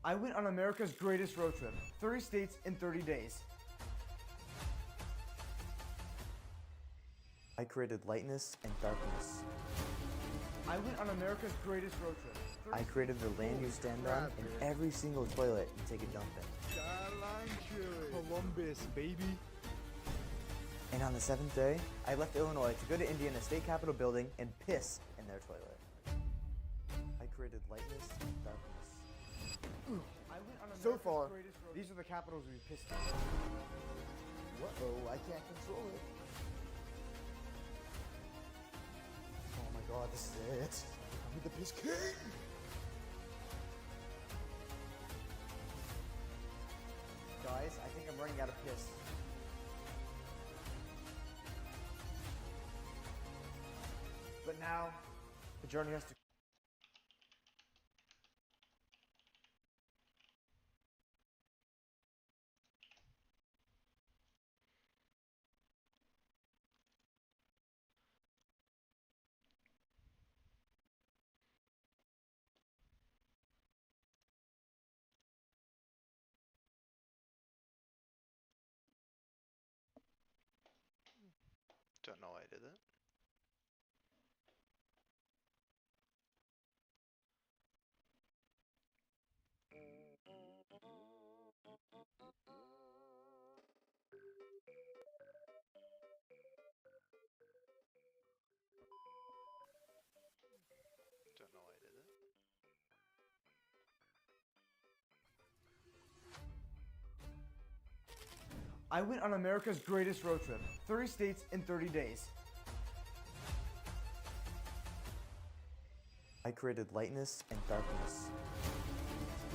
I went on America's greatest road trip, 30 states in 30 days. I created lightness and darkness. I went on America's greatest road trip. I created the land you stand on and every single toilet you take a dump in. Skyline Chili. Columbus, baby. And on the seventh day, I left Illinois to go to Indiana State Capitol building and piss in their toilet. I created lightness and darkness. I went on So America's far, greatest road These are the capitals we pissed in. Uh-oh, I can't control it. Oh my god, this is it. I'm the piss king. Guys, I think I'm running out of piss. But now, the journey has to. Don't know why I did that. Don't know why I did that. I went on America's greatest road trip, 30 states in 30 days. I created lightness and darkness.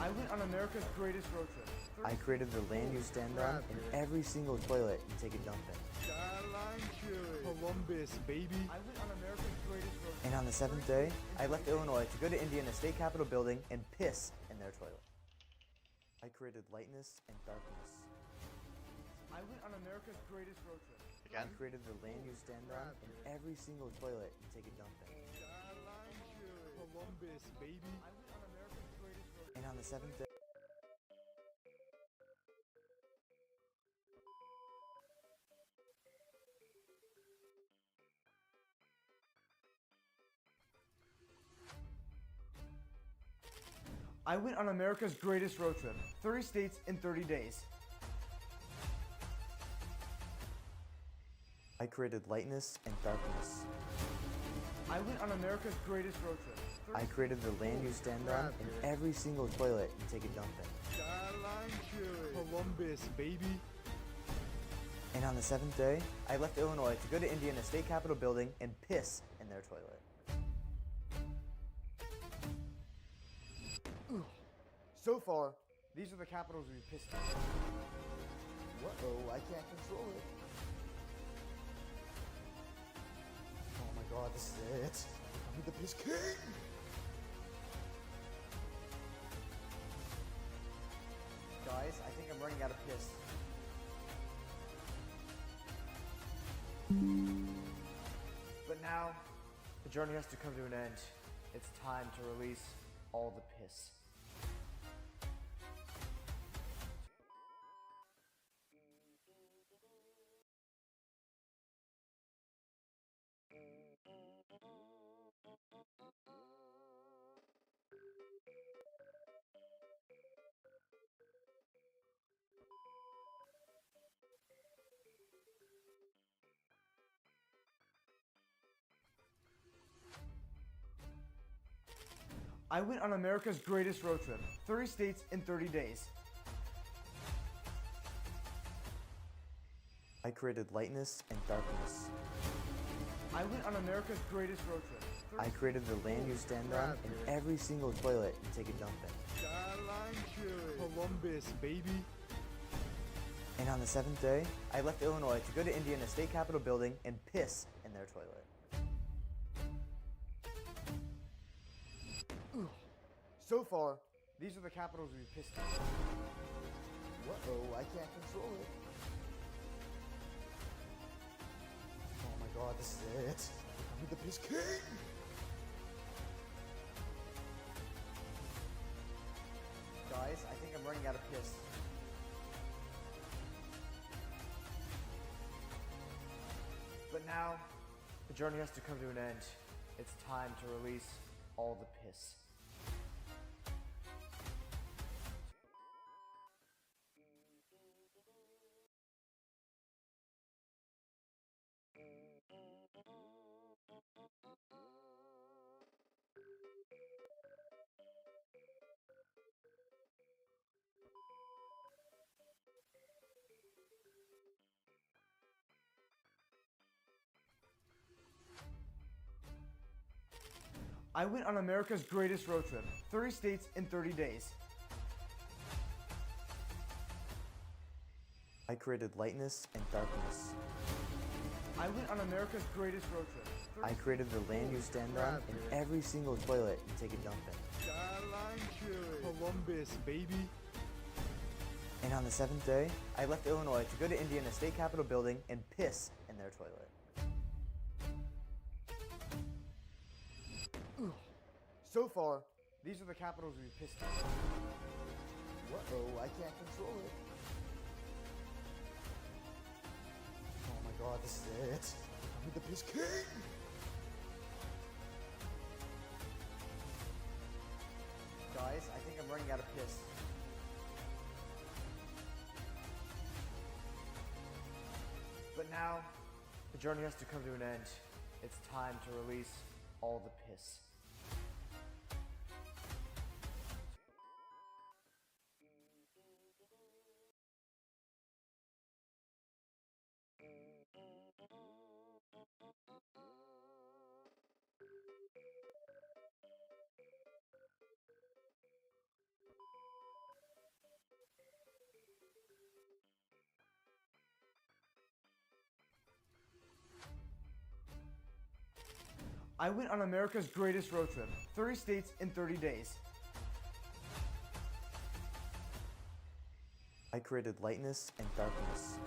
I went on America's greatest road trip. I created the land you stand on and every single toilet you take a dump in. Skyline Chili. Columbus, baby. I went on America's greatest road trip. And on the seventh day, I left Illinois to go to Indiana State Capitol building and piss in their toilet. I created lightness and darkness. I went on America's greatest road trip. I Again? created the land you stand on and every single toilet you take a dump in. Skyline Chili. Columbus, baby. I went on America's greatest road trip. And on the seventh day, I went on America's greatest road trip, 30 states in 30 days. I created lightness and darkness. I went on America's greatest road trip. I created the land you stand on and every single toilet you take a dump in. Skyline Chili. Columbus, baby. And on the seventh day, I left Illinois to go to Indiana State Capitol building and piss in their toilet. So far, these are the capitals we pissed in. Uh-oh, I can't control it. Oh my god, this is it. I'm the piss king. Guys, I think I'm running out of piss. But now, the journey has to come to an end. It's time to release all the piss. I went on America's greatest road trip, 30 states in 30 days. I created lightness and darkness. I went on America's greatest road trip. I created the land you stand on and every single toilet you take a dump in. Skyline Chili. Columbus, baby. And on the seventh day, I left Illinois to go to Indiana State Capitol building and piss in their toilet. So far, these are the capitals we pissed in. Uh-oh, I can't control it. Oh my god, this is it. I'm the piss king. Guys, Guys, I think I'm running out of piss. But now, the journey has to come to an end. It's time to release all the piss. I went on America's greatest road trip, 30 states in 30 days. I created lightness and darkness. I went on America's greatest road trip. I created the land you stand on in every single toilet you take a dump in. Skyline Chili. Columbus, baby. And on the 7th day, I left Illinois to go to Indiana State Capitol building and piss in their toilet. So far, these are the capitals we've pissed in. Uh-oh, I can't control it. Oh my god, this is it. I'm the piss king. Guys, I think I'm running out of piss. But now, the journey has to come to an end. It's time to release all the piss. I went on America's greatest road trip, 30 states in 30 days. I created lightness and darkness.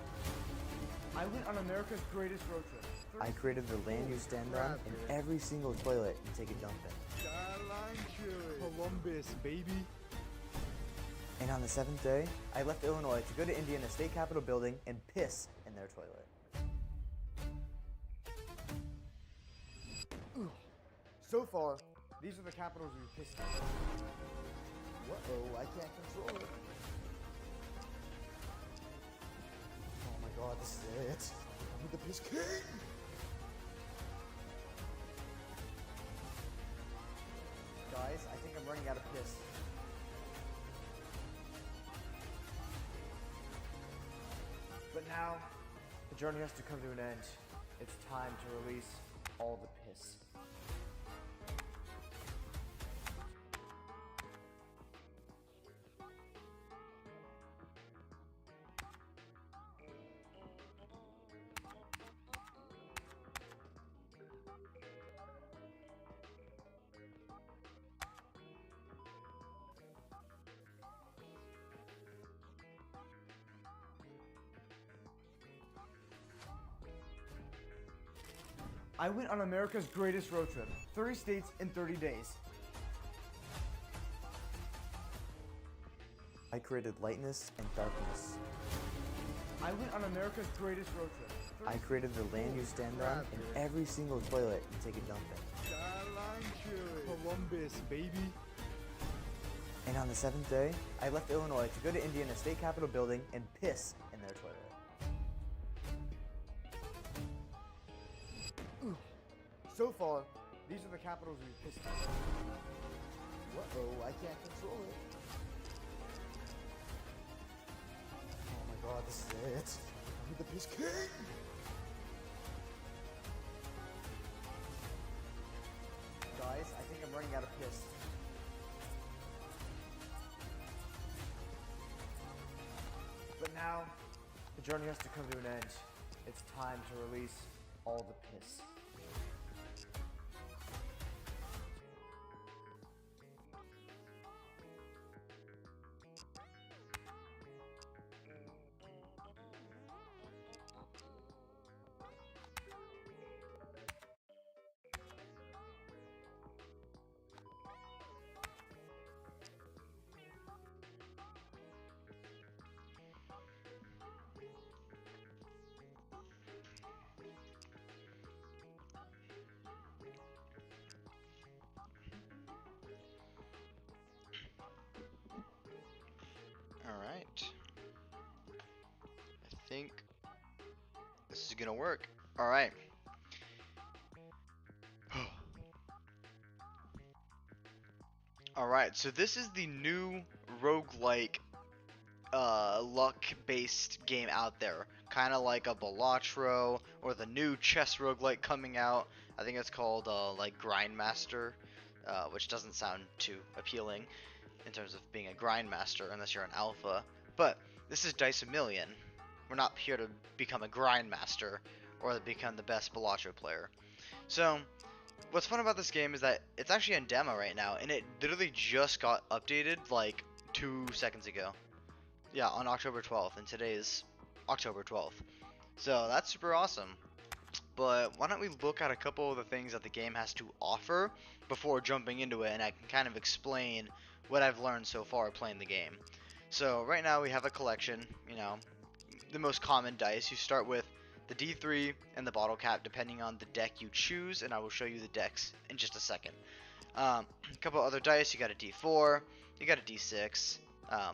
I went on America's greatest road trip. I created the land you stand on in every single toilet you take a dump in. Skyline Chili. Columbus, baby. And on the 7th day, I left Illinois to go to Indiana State Capitol building and piss in their toilet. So far, these are the capitals we've pissed in. Uh-oh, I can't control it. Oh my god, this is it. I'm the piss king. Guys, I think I'm running out of piss. But now, the journey has to come to an end. It's time to release all the piss. I went on America's greatest road trip, 30 states in 30 days. I created lightness and darkness. I went on America's greatest road trip. I created the land you stand on in every single toilet you take a dump in. Skyline Chili. Columbus, baby. And on the 7th day, I left Illinois to go to Indiana State Capitol building and piss in their toilet. So far, these are the capitals we've pissed in. Uh-oh, I can't control it. Oh my god, this is it. I'm the piss king. Guys, I think I'm running out of piss. But now, the journey has to come to an end. It's time to release all the piss. Alright. I think this is gonna work. Alright. Alright, so this is the new roguelike luck-based game out there. Kind of like a Balatro or the new chess roguelike coming out. I think it's called like Grindmaster, which doesn't sound too appealing in terms of being a Grindmaster unless you're an alpha. But this is Dice a Million. We're not here to become a Grindmaster or to become the best Balatro player. So what's fun about this game is that it's actually in demo right now, and it literally just got updated like 2 seconds ago. Yeah, on October 12th, and today is October 12th. So that's super awesome. But why don't we look at a couple of the things that the game has to offer before jumping into it, and I can kind of explain what I've learned so far playing the game. So right now we have a collection, you know, the most common dice. You start with the D3 and the bottle cap depending on the deck you choose, and I will show you the decks in just a second. A couple other dice, you got a D4, you got a D6,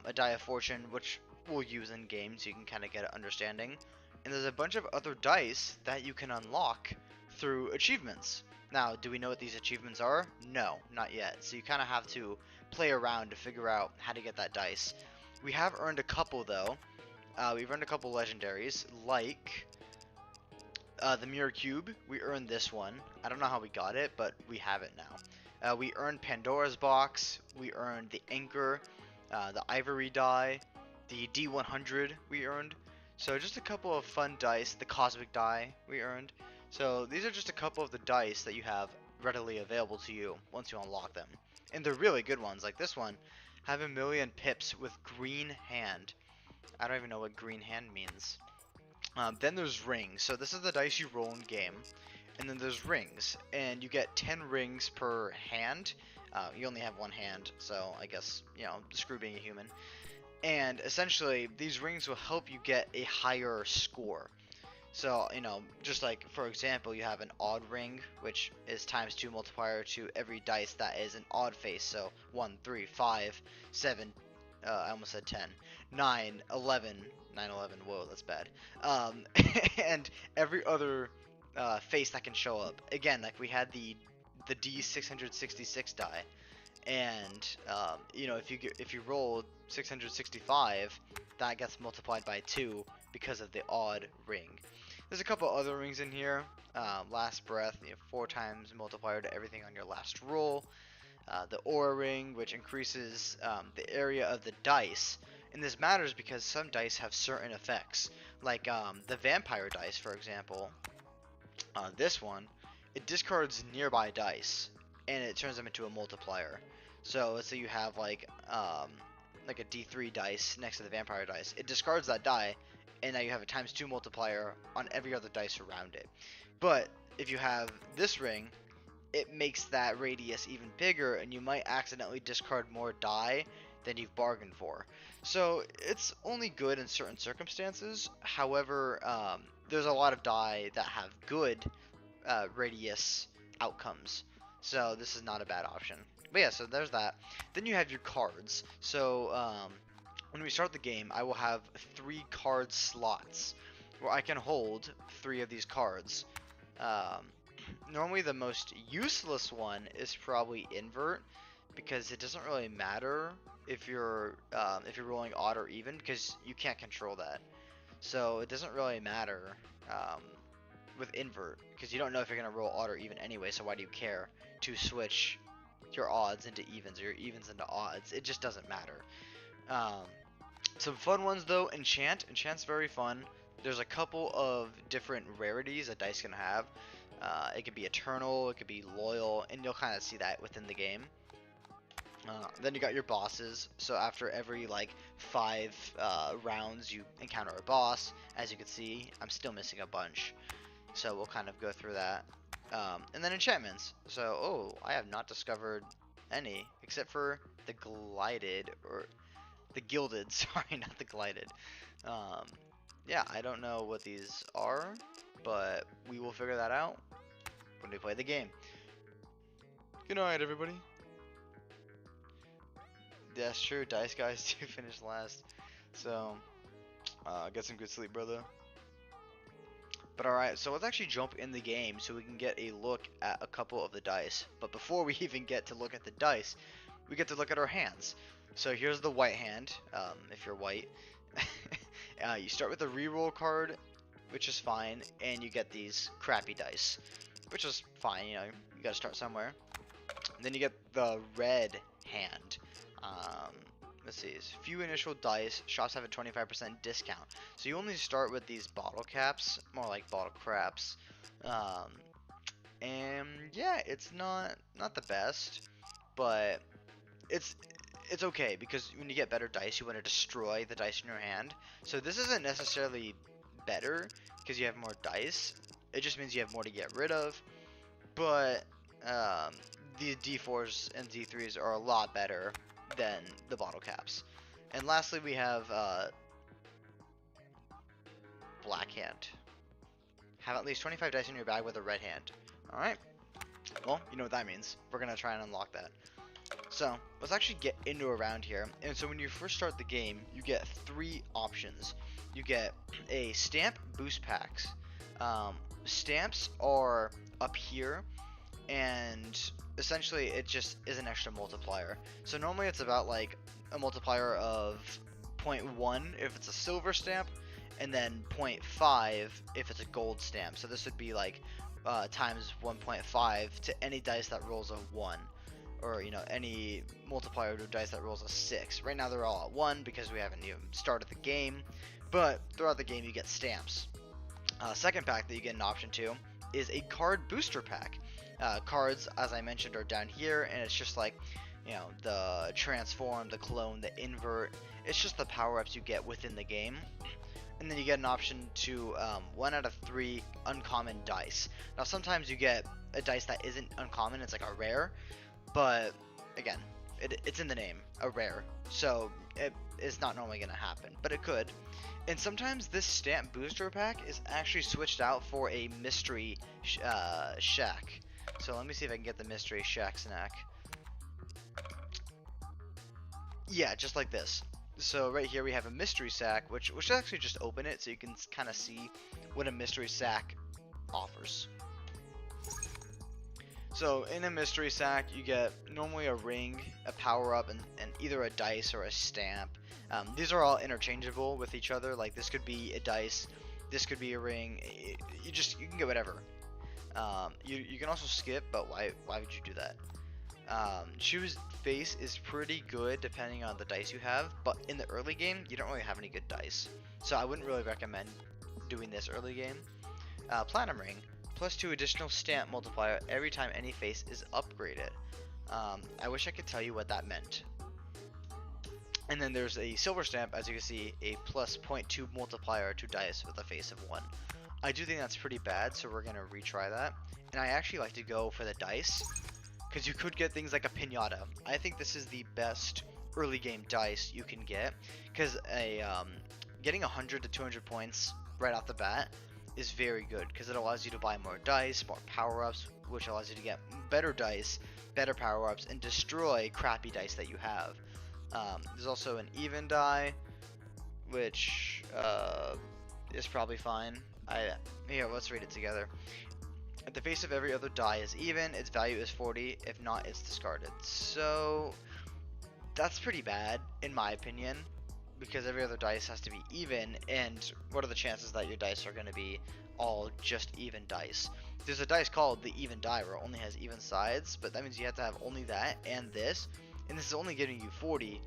a die of fortune, which we'll use in game so you can kind of get an understanding. And there's a bunch of other dice that you can unlock through achievements. Now, do we know what these achievements are? No, not yet. So you kind of have to play around to figure out how to get that dice. We have earned a couple though. We've earned a couple legendaries, like the Mirror Cube. We earned this one. I don't know how we got it, but we have it now. We earned Pandora's Box. We earned the Anchor, the Ivory Die, the D100 we earned. So just a couple of fun dice. The Cosmic Die we earned. So these are just a couple of the dice that you have readily available to you once you unlock them. And they're really good ones. Like this one, have a million pips with green hand. I don't even know what green hand means. Then there's rings. So this is the dice you roll in game. And then there's rings. And you get 10 rings per hand. You only have one hand, so I guess, you know, screw being a human. And essentially, these rings will help you get a higher score. So, you know, just like, for example, you have an odd ring, which is ×2 multiplier to every dice that is an odd face. So 1, 3, 5, 7, I almost said 10, 9, 11, 9, 11, whoa, that's bad. And every other face that can show up. Again, like we had the D666 die. And you know, if you roll 665, that gets multiplied by 2 because of the odd ring. There's a couple other rings in here. Last breath, you know, 4 times multiplier to everything on your last roll. The aura ring, which increases the area of the dice, and this matters because some dice have certain effects. Like the vampire dice, for example. This one, it discards nearby dice, and it turns them into a multiplier. So let's say you have like a D3 dice next to the vampire dice. It discards that die, and now you have a ×2 multiplier on every other dice around it. But if you have this ring, it makes that radius even bigger, and you might accidentally discard more die than you've bargained for. So it's only good in certain circumstances. However, there's a lot of die that have good radius outcomes. So this is not a bad option. But yeah, so there's that. Then you have your cards. So when we start the game, I will have 3 card slots where I can hold 3 of these cards. Normally the most useless one is probably invert, because it doesn't really matter if you're rolling odd or even, because you can't control that. So it doesn't really matter with invert, because you don't know if you're gonna roll odd or even anyway. So why do you care to switch your odds into evens or your evens into odds? It just doesn't matter. Some fun ones though. Enchant's very fun. There's a couple of different rarities a dice can have. It could be eternal, it could be loyal, and you'll kind of see that within the game. Then you got your bosses. So after every like 5 rounds, you encounter a boss. As you can see, I'm still missing a bunch, so we'll kind of go through that. And then enchantments. So I have not discovered any except for the glided, or the gilded. Sorry, not the glided. Yeah, I don't know what these are, but we will figure that out when we play the game. Good night, everybody. That's true, Dice Guys do finish last. So, get some good sleep, brother. But alright, so let's actually jump in the game so we can get a look at a couple of the dice. But before we even get to look at the dice, we get to look at our hands. So here's the white hand, if you're white. You start with a reroll card, which is fine, and you get these crappy dice, which is fine, you know, you gotta start somewhere. And then you get the red hand. Let's see, it's few initial dice, shops have a 25% discount. So you only start with these bottle caps, more like bottle craps. And yeah, it's not the best, but it's okay, because when you get better dice, you want to destroy the dice in your hand. So this isn't necessarily better because you have more dice. It just means you have more to get rid of. But the D4s and D3s are a lot better than the bottle caps. And lastly, we have black hand. Have at least 25 dice in your bag with a red hand. Alright. Well, you know what that means. We're going to try and unlock that. So, let's actually get into a round here. And so when you first start the game, you get 3 options. You get a stamp boost packs. Stamps are up here, and essentially it just is an extra multiplier. So normally it's about like a multiplier of 0.1 if it's a silver stamp, and then 0.5 if it's a gold stamp. So this would be like times 1.5 to any dice that rolls a 1. Or, you know, any multiplier to a dice that rolls a 6. Right now they're all at 1 because we haven't even started the game. But throughout the game you get stamps. Second pack that you get an option to is a card booster pack. Cards, as I mentioned, are down here, and it's just like, you know, the transform, the clone, the invert. It's just the power-ups you get within the game. And then you get an option to 1 out of 3 uncommon dice. Now sometimes you get a dice that isn't uncommon, it's like a rare. But again, it's in the name, a rare, so it's not normally going to happen, but it could. And sometimes this stamp booster pack is actually switched out for a mystery shack. So let me see if I can get the mystery shack snack. Yeah, just like this. So right here we have a mystery sack, which actually just open it so you can kind of see what a mystery sack offers. So in a mystery sack, you get normally a ring, a power-up, and either a dice or a stamp. These are all interchangeable with each other. Like this could be a dice, this could be a ring. You can get whatever. You can also skip, but why would you do that? Choose face is pretty good depending on the dice you have, but in the early game, you don't really have any good dice. So I wouldn't really recommend doing this early game. Platinum ring. +2 additional stamp multiplier every time any face is upgraded. I wish I could tell you what that meant. And then there's a silver stamp, as you can see, a +0.2 multiplier to dice with a face of 1. I do think that's pretty bad, so we're gonna retry that. And I actually like to go for the dice, because you could get things like a pinata. I think this is the best early game dice you can get, because getting 100 to 200 points right off the bat is very good, because it allows you to buy more dice, more power-ups, which allows you to get better dice, better power-ups, and destroy crappy dice that you have. There's also an even die, which is probably fine. Here, let's read it together. At the face of every other die is even, its value is 40, if not, it's discarded. So that's pretty bad, in my opinion, because every other dice has to be even, and what are the chances that your dice are going to be all just even dice? There's a dice called the even die where it only has even sides, but that means you have to have only that and this is only giving you 40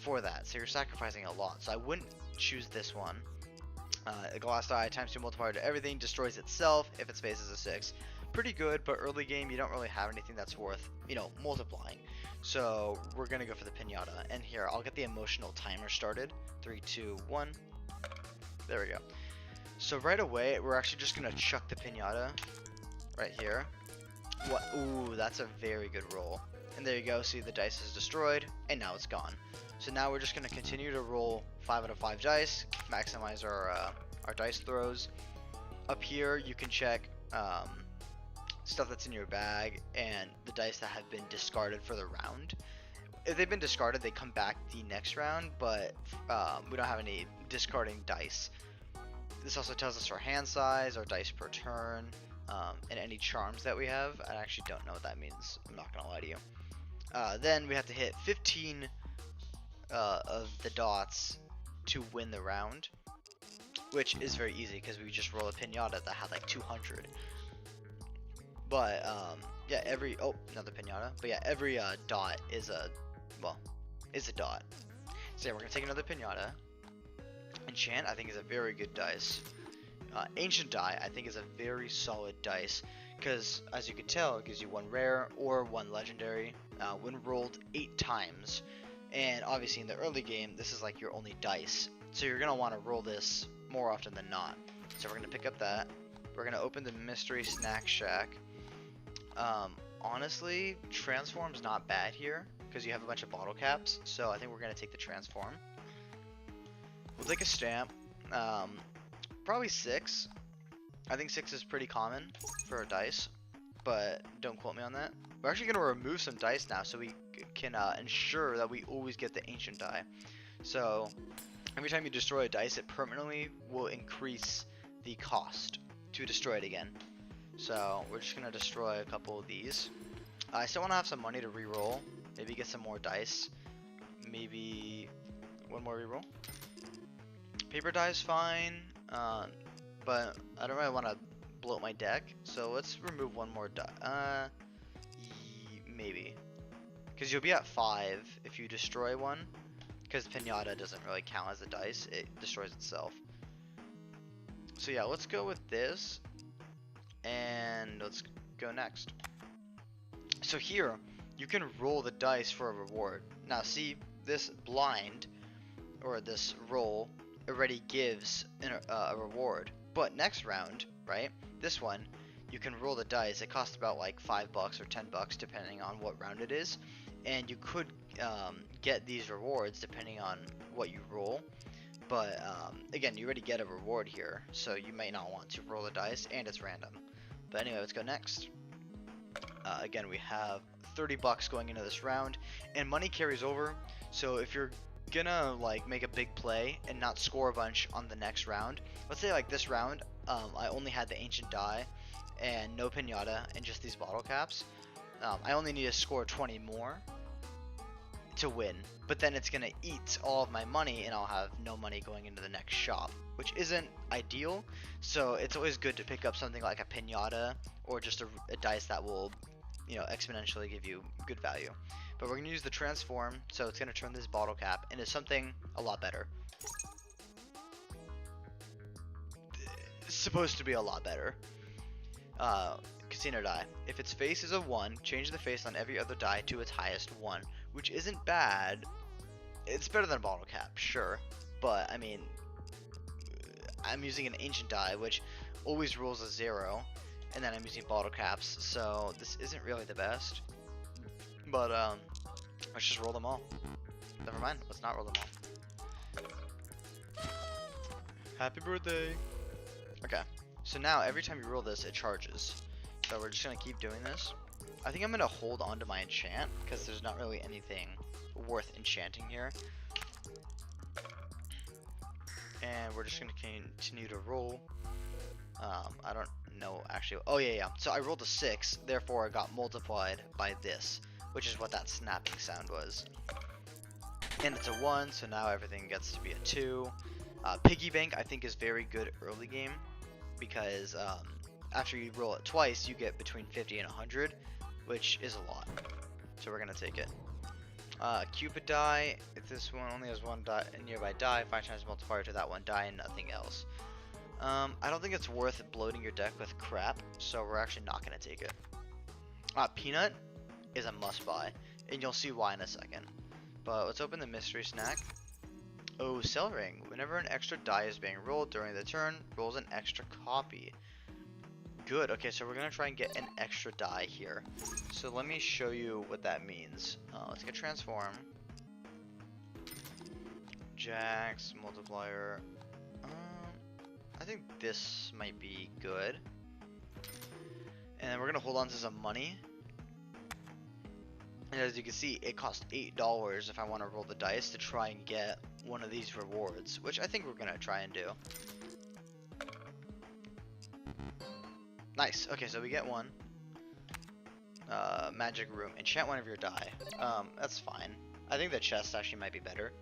for that, so you're sacrificing a lot. So I wouldn't choose this one. A glass die times 2 multiplier to everything, destroys itself if its face is a 6. Pretty good, but early game you don't really have anything that's worth, you know, multiplying. So we're gonna go for the pinata, and here I'll get the emotional timer started. 3, 2, 1. There we go. So right away we're actually just gonna chuck the pinata right here. What? Ooh, that's a very good roll. And there you go. See, the dice is destroyed, and now it's gone. So now we're just gonna continue to roll 5 out of 5 dice, maximize our dice throws. Up here you can check stuff that's in your bag and the dice that have been discarded for the round. if they've been discarded, they come back the next round, but we don't have any discarding dice. This also tells us our hand size, our dice per turn, and any charms that we have. I actually don't know what that means. I'm not gonna lie to you. Then we have to hit 15 of the dots to win the round, which is very easy because we just roll a pinata that had like 200. But yeah, every another pinata. But yeah, every dot is a dot. So yeah, we're gonna take another pinata. Enchant, I think, is a very good dice. Ancient Die, I think, is a very solid dice because, as you can tell, it gives you 1 rare or 1 legendary when rolled 8 times. And obviously, in the early game, this is like your only dice, so you're gonna want to roll this more often than not. So we're gonna pick up that. We're gonna open the Mystery Snack Shack. Honestly, Transform's not bad here because you have a bunch of bottle caps. So I think we're gonna take the Transform. We'll take a stamp. Probably 6. I think 6 is pretty common for a dice, but don't quote me on that. We're actually gonna remove some dice now so we can ensure that we always get the Ancient Die. So every time you destroy a dice, it permanently will increase the cost to destroy it again. So we're just gonna destroy a couple of these. I still want to have some money to re-roll. Maybe get some more dice. Maybe 1 more re-roll. Paper die is fine, but I don't really want to bloat my deck. So let's remove 1 more die. Maybe, because you'll be at 5 if you destroy one. Because Pinata doesn't really count as a dice; it destroys itself. So yeah, let's go with this. And let's go next. So here, you can roll the dice for a reward. Now see, this blind, or this roll, already gives a reward. But next round, right, this one, you can roll the dice. It costs about like $5 or $10 depending on what round it is. And you could get these rewards depending on what you roll. But again, you already get a reward here, so you may not want to roll the dice, and it's random. But anyway, let's go next. Again, we have $30 going into this round, and money carries over. So if you're gonna like make a big play and not score a bunch on the next round, let's say like this round, I only had the Ancient Die and no Pinata and just these bottle caps. I only need to score 20 more to win, but then it's gonna eat all of my money and I'll have no money going into the next shop, which isn't ideal. So it's always good to pick up something like a Pinata or just a dice that will, you know, exponentially give you good value. But we're gonna use the Transform, so it's gonna turn this bottle cap into something a lot better. It's supposed to be a lot better. Casino die. If its face is a 1, change the face on every other die to its highest 1, which isn't bad. It's better than a bottle cap, sure, but I mean, I'm using an Ancient Die, which always rolls a 0, and then I'm using bottle caps, so this isn't really the best. But let's just roll them all. Never mind, let's not roll them all. Happy birthday. Okay, so now every time you roll this, it charges. So we're just gonna keep doing this. I think I'm gonna hold on to my enchant because there's not really anything worth enchanting here. And we're just gonna continue to roll. I don't know actually. Oh yeah. So I rolled a 6, therefore I got multiplied by this, which is what that snapping sound was. And it's a 1, so now everything gets to be a 2. Piggy bank I think is very good early game because after you roll it twice, you get between 50 and 100, which is a lot. So we're gonna take it. Cupid die. If this one only has 1 die, a nearby die, 5 times multiplier to that 1 die and nothing else. I don't think it's worth bloating your deck with crap, so we're actually not gonna take it. Peanut is a must buy, and you'll see why in a second. But let's open the mystery snack. Oh, Cell Ring. Whenever an extra die is being rolled during the turn, rolls an extra copy. Good. Okay, so we're gonna try and get an extra die here. So let me show you what that means. Let's get Transform. Jax, multiplier. I think this might be good. And then we're gonna hold on to some money. And as you can see, it costs $8 if I want to roll the dice to try and get one of these rewards, which I think we're going to try and do. Nice. Okay, so we get one. Magic room. Enchant one of your die. That's fine. I think the chest actually might be better.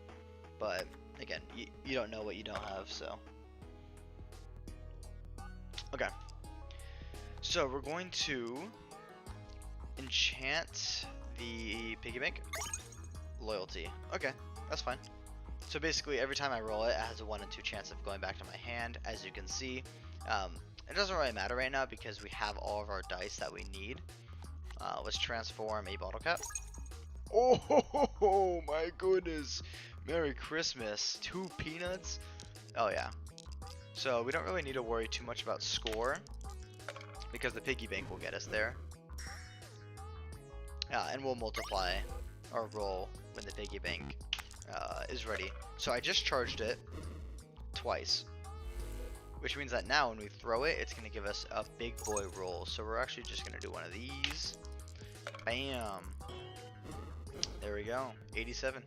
But, again, you don't know what you don't have, so. Okay. So, we're going to enchant the piggy bank. Loyalty. Okay, that's fine. So basically, every time I roll it, it has a 1 in 2 chance of going back to my hand, as you can see. It doesn't really matter right now because we have all of our dice that we need. Let's transform a bottle cap. Oh my goodness! Merry Christmas! 2 peanuts? Oh yeah. So we don't really need to worry too much about score because the piggy bank will get us there. And we'll multiply our roll when the piggy bank is ready. So I just charged it twice, which means that now when we throw it, it's going to give us a big boy roll. So we're actually just going to do one of these. Bam. There we go. 87.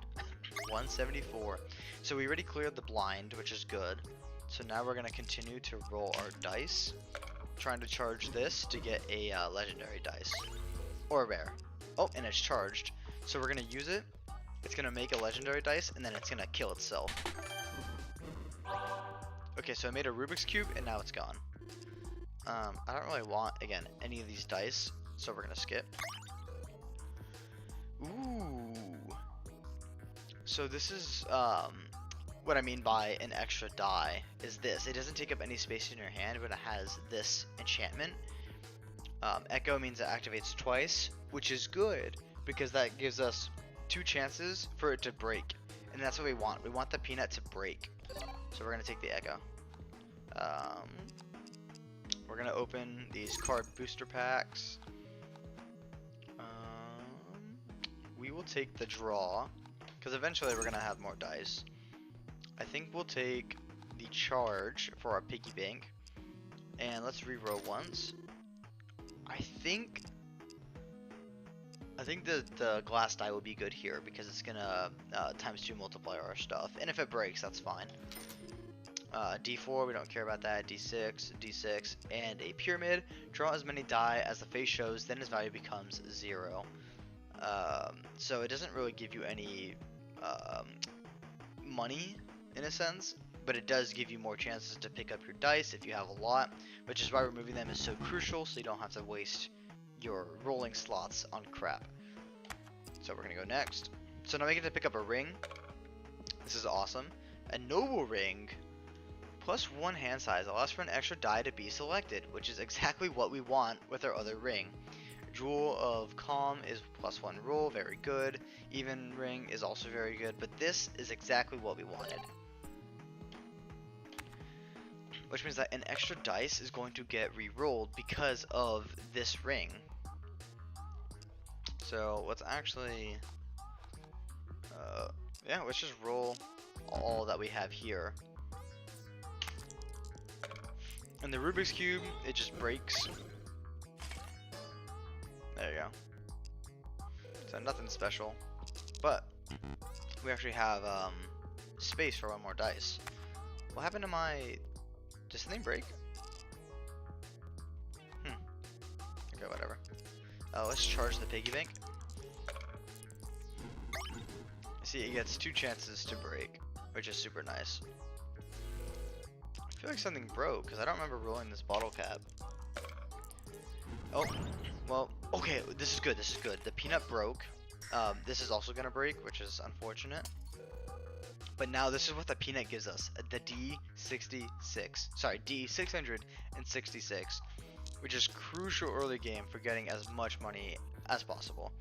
174. So we already cleared the blind, which is good. So now we're going to continue to roll our dice, trying to charge this to get a legendary dice. Or a rare. Oh, and it's charged. So we're going to use it. It's going to make a legendary dice, and then it's going to kill itself. Okay, so I made a Rubik's Cube, and now it's gone. I don't really want, again, any of these dice, so we're going to skip. Ooh. So this is, what I mean by an extra die is this. It doesn't take up any space in your hand, but it has this enchantment. Echo means it activates twice, which is good, because that gives us 2 chances for it to break. And that's what we want. We want the peanut to break. So we're going to take the Echo. We're going to open these card booster packs. We will take the draw, because eventually we're going to have more dice. I think we'll take the charge for our piggy bank. And let's re-roll once. I think the glass die will be good here because it's gonna ×2 multiply our stuff, and if it breaks, that's fine. D4, we don't care about that. D6, D6, and a pyramid. Draw as many die as the face shows, then its value becomes 0. So it doesn't really give you any money in a sense, but it does give you more chances to pick up your dice if you have a lot, which is why removing them is so crucial, so you don't have to waste your rolling slots on crap. So we're gonna go next. So now we get to pick up a ring. This is awesome. A noble ring plus 1 hand size allows for an extra die to be selected, which is exactly what we want with our other ring. Jewel of Calm is +1 roll, very good. Even ring is also very good, but this is exactly what we wanted. Which means that an extra dice is going to get re-rolled because of this ring. So let's actually, yeah, let's just roll all that we have here. And the Rubik's Cube, it just breaks. There you go. So nothing special, but we actually have space for 1 more dice. What happened to my? Did something break? Okay, whatever. Let's charge the piggy bank. See, it gets 2 chances to break, which is super nice. I feel like something broke because I don't remember rolling this bottle cap. Oh, well, okay, this is good. This is good. The peanut broke. This is also gonna break, which is unfortunate. But now this is what the peanut gives us, the D66, sorry, D666, which is crucial early game for getting as much money as possible.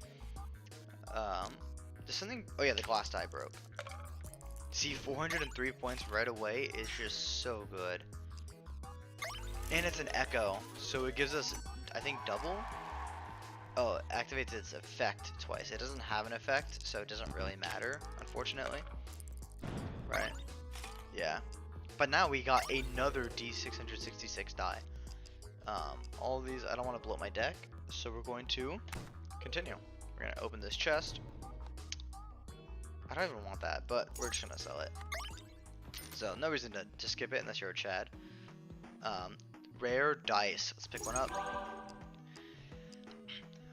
There's something, oh yeah, the glass die broke. See, 403 points right away is just so good. And it's an Echo, so it gives us, I think, double? Oh, it activates its effect twice. It doesn't have an effect, so it doesn't really matter, unfortunately. Right? Yeah. But now we got another D666 die. All of these, I don't want to blow up my deck, so we're going to continue. We're gonna open this chest. I don't even want that, but we're just gonna sell it. So no reason to skip it unless you're a Chad. Rare dice. Let's pick one up.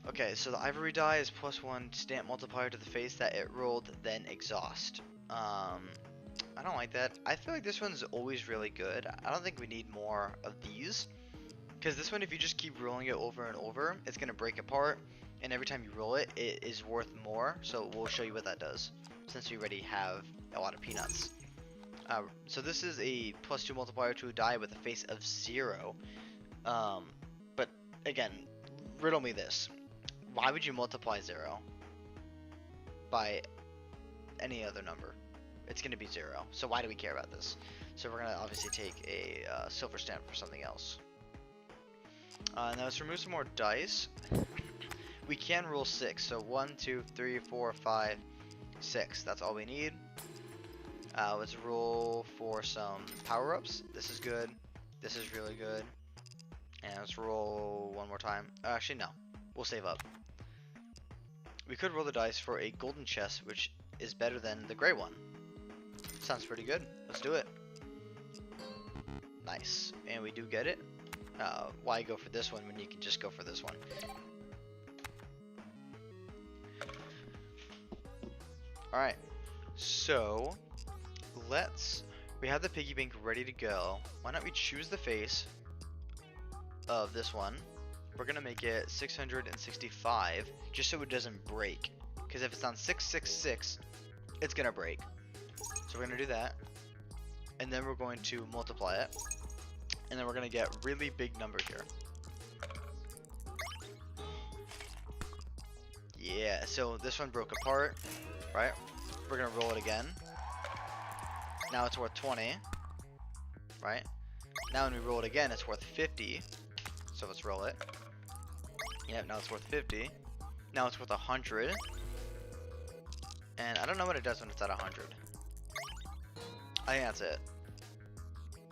Okay, so the ivory die is +1 stamp multiplier to the face that it rolled, then exhaust. I don't like that. I feel like this one's always really good. I don't think we need more of these. Because this one, if you just keep rolling it over and over, it's going to break apart. And every time you roll it, it is worth more. So we'll show you what that does, since we already have a lot of peanuts. So this is a +2 multiplier to a die with a face of 0. But again, riddle me this. Why would you multiply 0 by any other number? It's going to be 0. So why do we care about this? So we're going to obviously take a silver stamp for something else. Now let's remove some more dice. We can roll 6. So 1, 2, 3, 4, 5, 6. That's all we need. Let's roll for some power-ups. This is good. This is really good. And let's roll one more time. Actually, no. We'll save up. We could roll the dice for a golden chest, which is better than the gray one. Sounds pretty good. Let's do it. Nice. And we do get it. Why go for this one when you can just go for this one? Alright. So, we have the piggy bank ready to go. Why don't we choose the face of this one? We're going to make it 665, just so it doesn't break. Because if it's on 666, it's going to break. So we're going to do that. And then we're going to multiply it. And then we're going to get really big number here. Yeah, so this one broke apart, right? We're going to roll it again. Now it's worth 20, right? Now when we roll it again, it's worth 50. So let's roll it. Yep, now it's worth 50. Now it's worth 100. And I don't know what it does when it's at 100. I think that's it.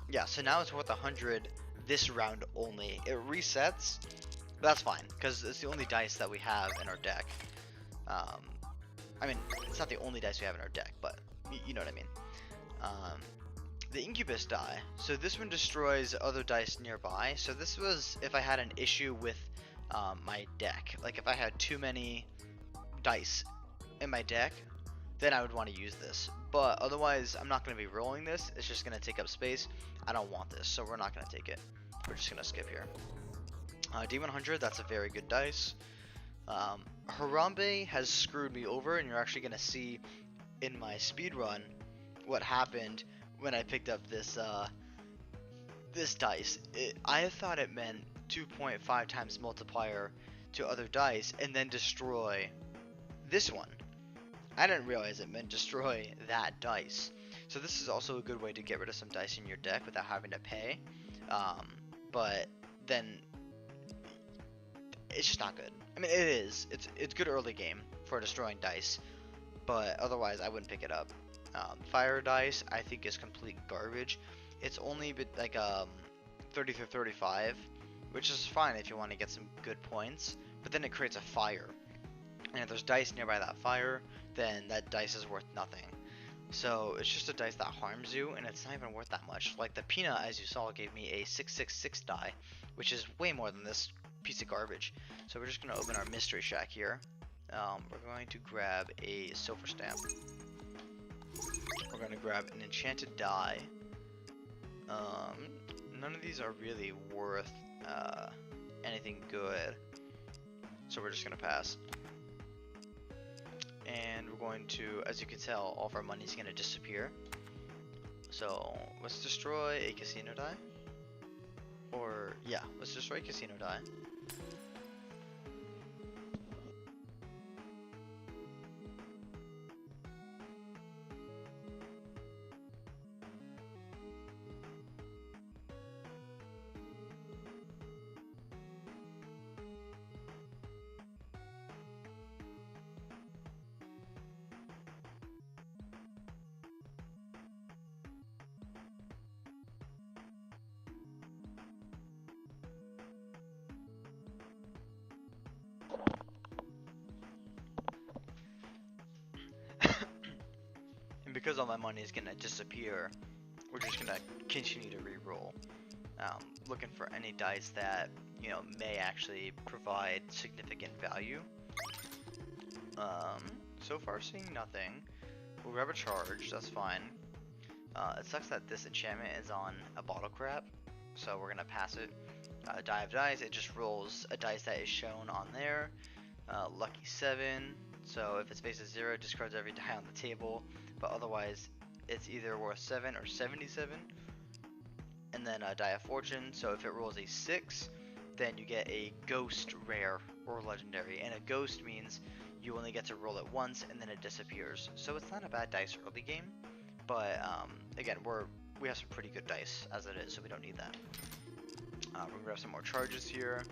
Yeah, so now it's worth 100 this round only. It resets, but that's fine, because it's the only dice that we have in our deck. I mean, it's not the only dice we have in our deck, but you know what I mean. The Incubus die. So this one destroys other dice nearby. So this was if I had an issue with my deck. Like if I had too many dice in my deck, then I would want to use this. But otherwise, I'm not going to be rolling this. It's just going to take up space. I don't want this, so we're not going to take it. We're just going to skip here. D100, that's a very good dice. Harambe has screwed me over, and you're actually going to see in my speed run what happened when I picked up this this dice. I thought it meant 2.5 times multiplier to other dice and then destroy this one. I didn't realize it meant destroy that dice. So this is also a good way to get rid of some dice in your deck without having to pay. But then it's just not good. I mean, it is. It's good early game for destroying dice, but otherwise I wouldn't pick it up. Fire dice I think is complete garbage. It's only like 30 through 35, which is fine if you want to get some good points, but then it creates a fire, and if there's dice nearby that fire, then that dice is worth nothing. So it's just a dice that harms you, and it's not even worth that much. Like the peanut, as you saw, gave me a 666 die, which is way more than this piece of garbage. So we're just going to open our mystery shack here. We're going to grab a silver stamp. We're going to grab an enchanted die. None of these are really worth anything good, so we're just going to pass. And we're going to, as you can tell, all of our money is going to disappear. So let's destroy a casino die. Or, yeah, let's destroy a casino die. because all my money is gonna disappear, we're just gonna continue to re-roll, looking for any dice that may actually provide significant value. So far seeing nothing. We'll grab a charge, that's fine. It sucks that this enchantment is on a bottle cap, so we're gonna pass it. Die of dice, it just rolls a dice that is shown on there. Lucky 7, so if its base is 0, it discards every die on the table, but otherwise it's either worth 7 or 77. And then Die of Fortune, so if it rolls a 6, then you get a ghost rare or legendary, and a ghost means you only get to roll it once and then it disappears. So it's not a bad dice early game, but again, we have some pretty good dice as it is, so we don't need that. We're gonna grab some more charges here.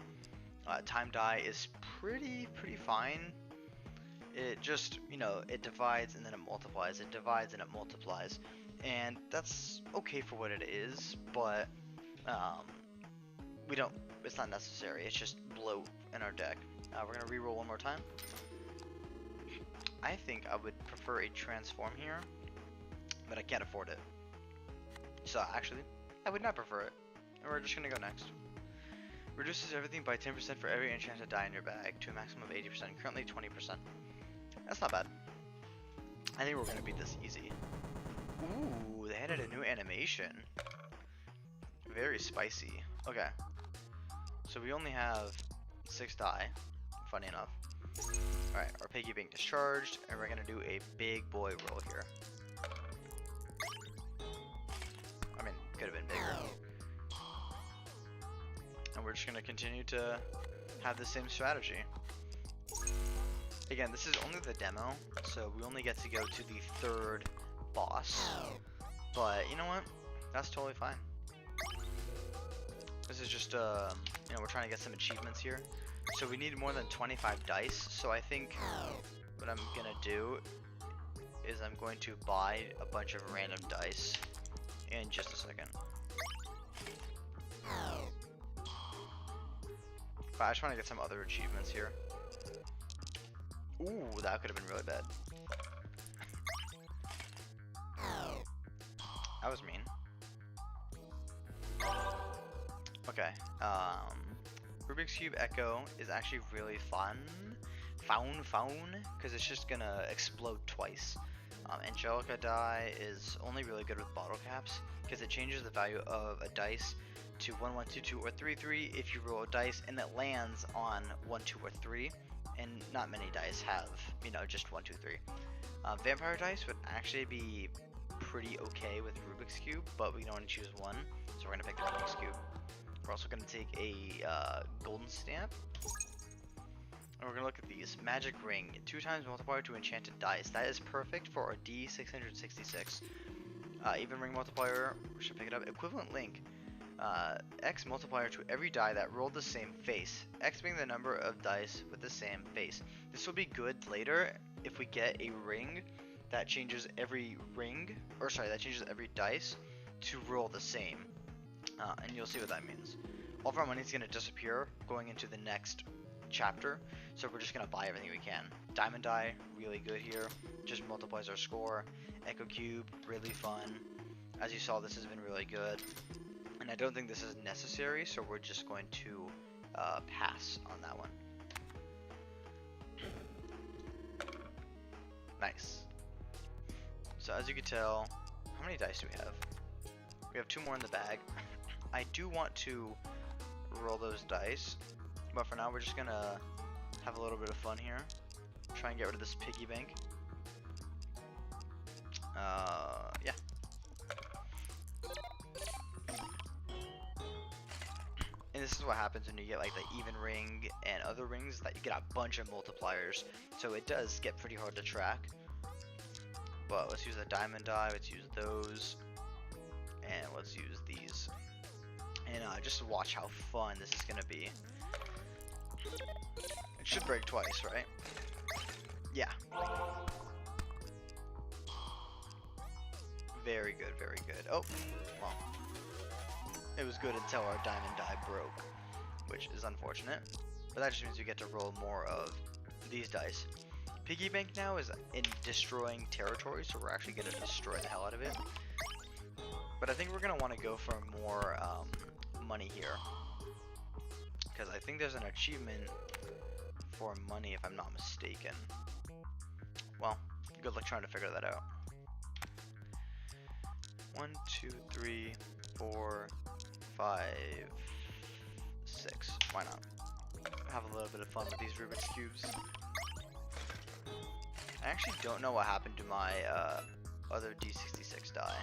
Time die is pretty fine. It just, it divides and then it multiplies. It divides and it multiplies, and that's okay for what it is. But it's not necessary. It's just bloat in our deck. We're gonna reroll one more time. I think I would prefer a transform here, but I can't afford it. So actually, I would not prefer it. And we're just gonna go next. Reduces everything by 10% for every enchanted die in your bag to a maximum of 80%. Currently 20%. That's not bad. I think we're gonna beat this easy. Ooh, they added a new animation. Very spicy. Okay. So we only have 6 die. Funny enough. Alright, our piggy bank discharged, and we're gonna do a big boy roll here. I mean, could have been bigger. And we're just gonna continue to have the same strategy. Again, this is only the demo, so we only get to go to the 3rd boss. But you know what? That's totally fine. This is just we're trying to get some achievements here. So we need more than 25 dice. So I think what I'm gonna do is I'm going to buy a bunch of random dice in just a second. But I just want to get some other achievements here. Ooh, that could have been really bad. That was mean. Okay, Rubik's Cube Echo is actually really fun, because it's just gonna explode twice. Angelica die is only really good with bottle caps, because it changes the value of a dice to 1, 1, 2, 2, or 3, 3 if you roll a dice and it lands on 1, 2, or 3, and not many dice have, just 1, 2, 3. Vampire dice would actually be pretty okay with Rubik's Cube, but we can only choose one, so we're gonna pick the Rubik's Cube. We're also going to take a golden stamp, and we're going to look at these. Magic ring, 2 times multiplier to enchanted dice. That is perfect for our D666. Even ring multiplier, we should pick it up. Equivalent link, X multiplier to every die that rolled the same face. X being the number of dice with the same face. This will be good later if we get a ring that changes every every dice to roll the same. And you'll see what that means. All of our money is going to disappear going into the next chapter, so we're just going to buy everything we can. Diamond die, really good here, just multiplies our score. Echo Cube, really fun. As you saw, this has been really good, and I don't think this is necessary, so we're just going to pass on that one. Nice. So as you can tell, how many dice do we have? We have 2 more in the bag. I do want to roll those dice, but for now we're just gonna have a little bit of fun here. Try and get rid of this piggy bank. Yeah. And this is what happens when you get like the even ring and other rings, that you get a bunch of multipliers. So it does get pretty hard to track. But let's use the diamond die, let's use those. And let's use these. And just watch how fun this is gonna be. It should break twice, right? Yeah. Very good, very good. Oh, well. It was good until our diamond die broke, which is unfortunate. But that just means we get to roll more of these dice. Piggy bank now is in destroying territory, so we're actually gonna destroy the hell out of it. But I think we're gonna want to go for more money here, because I think there's an achievement for money if I'm not mistaken. Well, good luck trying to figure that out. 1, 2, 3, 4, 5, 6. Why not? Have a little bit of fun with these Rubik's Cubes. I actually don't know what happened to my other D66 die.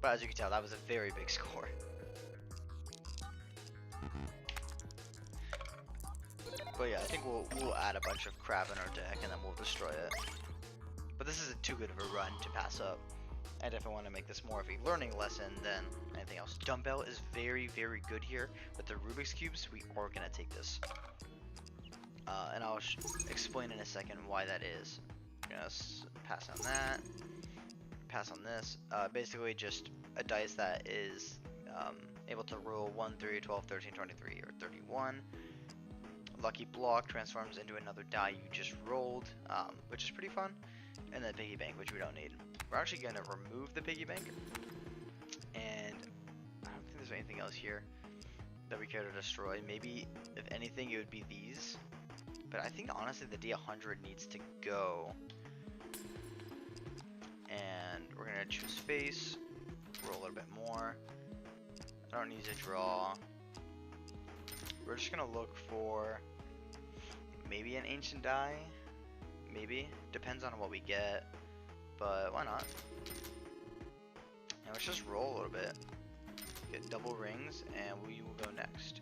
But as you can tell, that was a very big score. But yeah, I think we'll add a bunch of crap in our deck and then we'll destroy it. But this isn't too good of a run to pass up. I definitely want to make this more of a learning lesson than anything else. Dumbbell is very, very good here. With the Rubik's Cubes, we are going to take this. And I'll explain in a second why that is. I'm going to pass on that. Pass on this. Basically just a dice that is able to roll 1, 3, 12, 13, 23, or 31. Lucky block transforms into another die you just rolled, which is pretty fun. And then piggy bank, which we don't need. We're actually going to remove the piggy bank. And I don't think there's anything else here that we care to destroy. Maybe, if anything, it would be these. But I think, honestly, the D100 needs to go. And we're going to choose face. Roll a little bit more. I don't need to draw. We're just going to look for maybe an ancient die. Maybe. Depends on what we get. But why not? And let's just roll a little bit. Get double rings and we will go next.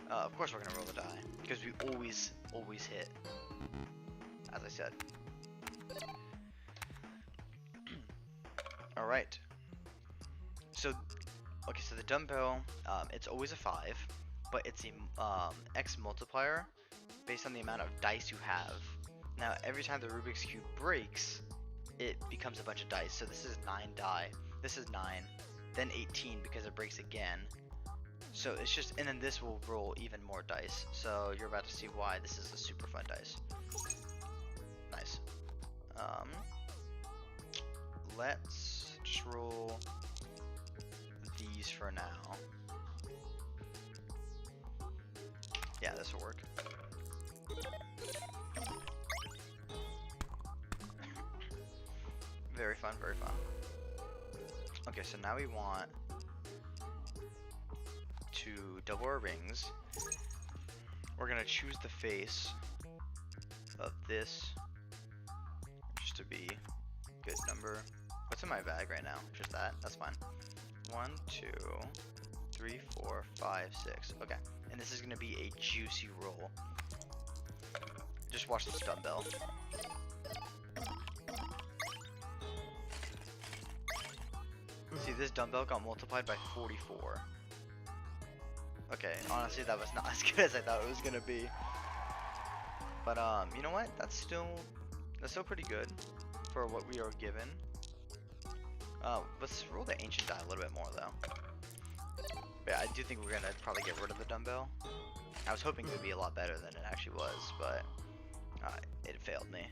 Of course we're going to roll the die. Because we always hit. As I said. Alright. So, okay, so the dumbbell, it's always a 5. But it's a X multiplier based on the amount of dice you have. Now, every time the Rubik's Cube breaks, it becomes a bunch of dice. So this is 9 die. This is 9. Then 18 because it breaks again. So it's just, and then this will roll even more dice. So you're about to see why this is a super fun dice. Nice. Let's just roll these for now. Yeah, this will work. Very fun, very fun. Okay, so now we want to double our rings. We're gonna choose the face of this just to be a good number. What's in my bag right now? Just that? That's fine. 1, 2, 3, 4, 5, 6. Okay. And this is gonna be a juicy roll. Just watch this dumbbell. See, this dumbbell got multiplied by 44. Okay, honestly, that was not as good as I thought it was gonna be. But you know what? That's still pretty good for what we are given. Let's roll the ancient die a little bit more though. Yeah, I do think we're gonna probably get rid of the dumbbell. I was hoping it would be a lot better than it actually was, but it failed me.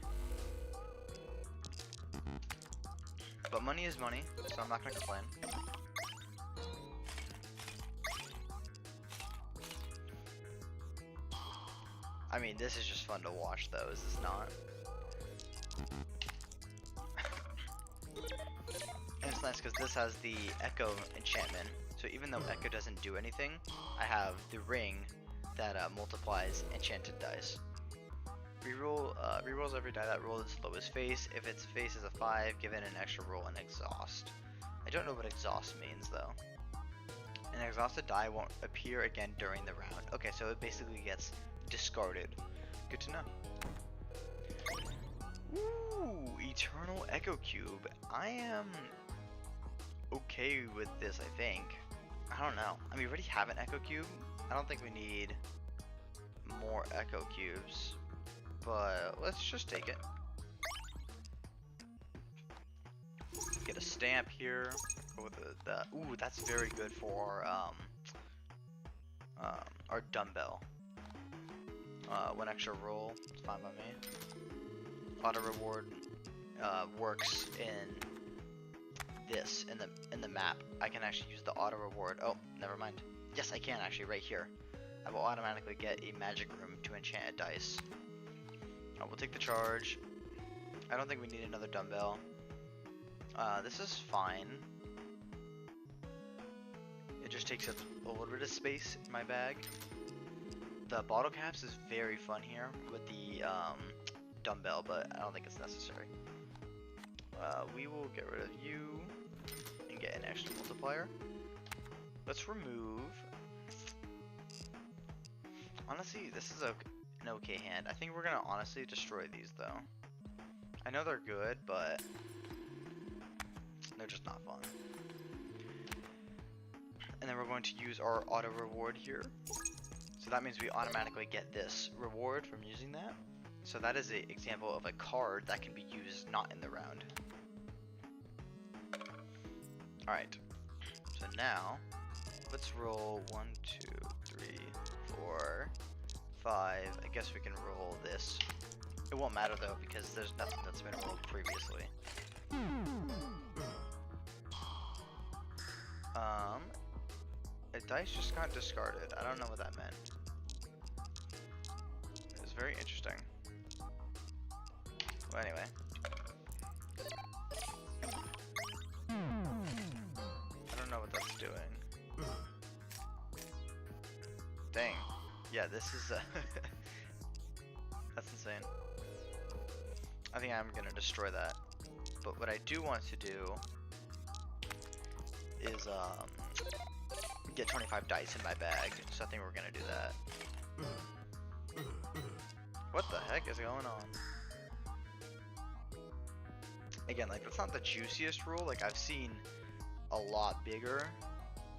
But money is money, so I'm not gonna complain. I mean, this is just fun to watch though, is this not? And it's nice because this has the Echo enchantment. So even though Echo doesn't do anything, I have the ring that multiplies enchanted dice. Rerolls every die that rolls its lowest face. If its face is a 5, give it an extra roll and exhaust. I don't know what exhaust means though. An exhausted die won't appear again during the round. Okay, so it basically gets discarded. Good to know. Ooh, Eternal Echo Cube. I am okay with this, I think. I don't know. I mean, we already have an Echo Cube. I don't think we need more Echo Cubes. But let's just take it. Get a stamp here. Go with the ooh, that's very good for our dumbbell. 1 extra roll, it's fine by me. Auto reward works in this, in the map. I can actually use the auto reward. Oh, never mind. Yes, I can actually, right here. I will automatically get a magic room to enchant a dice. We'll take the charge. I don't think we need another dumbbell. This is fine. It just takes up a little bit of space in my bag. The bottle caps is very fun here with the dumbbell, but I don't think it's necessary. We will get rid of you and get an extra multiplier. Let's remove. Honestly, this is an okay hand. I think we're gonna honestly destroy these though. I know they're good, but they're just not fun. And then we're going to use our auto reward here. So that means we automatically get this reward from using that. So that is an example of a card that can be used not in the round. Alright, so now let's roll 1, 2, 3, 4, 5. I guess we can roll this. It won't matter though because there's nothing that's been rolled previously. A dice just got discarded. I don't know what that meant. It was very interesting. Well, anyway. I don't know what that's doing. Dang. Yeah, this is that's insane. I think I'm gonna destroy that. But what I do want to do is get 25 dice in my bag. So I think we're gonna do that. What the heck is going on? Again, like that's not the juiciest rule. Like I've seen a lot bigger,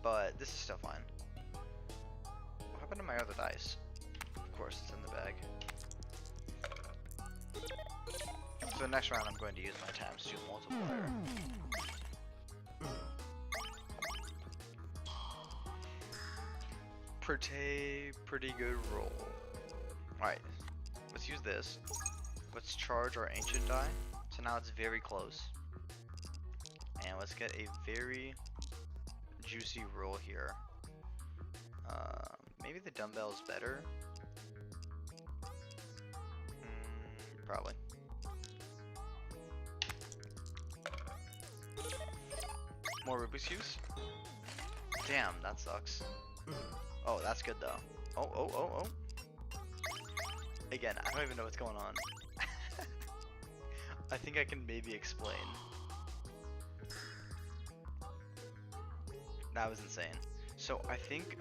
but this is still fine. What happened to my other dice? Of course, it's in the bag. So next round, I'm going to use my ×2 multiplier. Pretty good roll. Alright, let's use this. Let's charge our ancient die. So now it's very close. And let's get a very juicy roll here. Maybe the dumbbell's better. Probably. More Rubik's Cubes? Damn, that sucks. Oh, that's good though. Oh. Again, I don't even know what's going on. I think I can maybe explain. That was insane. So I think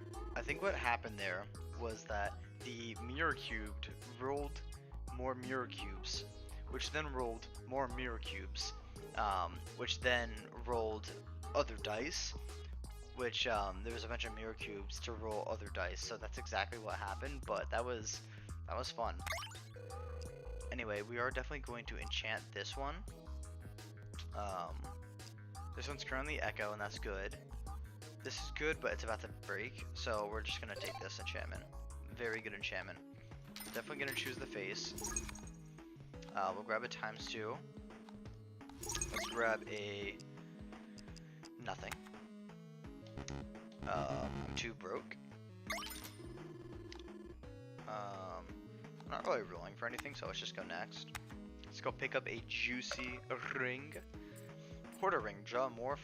what happened there was that the mirror cube rolled more mirror cubes, which then rolled more mirror cubes, which then rolled other dice, which there was a bunch of mirror cubes to roll other dice. So that's exactly what happened, but that was fun. Anyway, we are definitely going to enchant this one. This one's currently Echo, and that's good. This is good, but it's about to break, so we're just gonna take this enchantment. Very good enchantment. Definitely gonna choose the face. We'll grab a ×2. Let's grab a nothing. I'm too broke. I'm not really rolling for anything, so let's just go next. Let's go pick up a juicy ring. Quarter ring. Draw more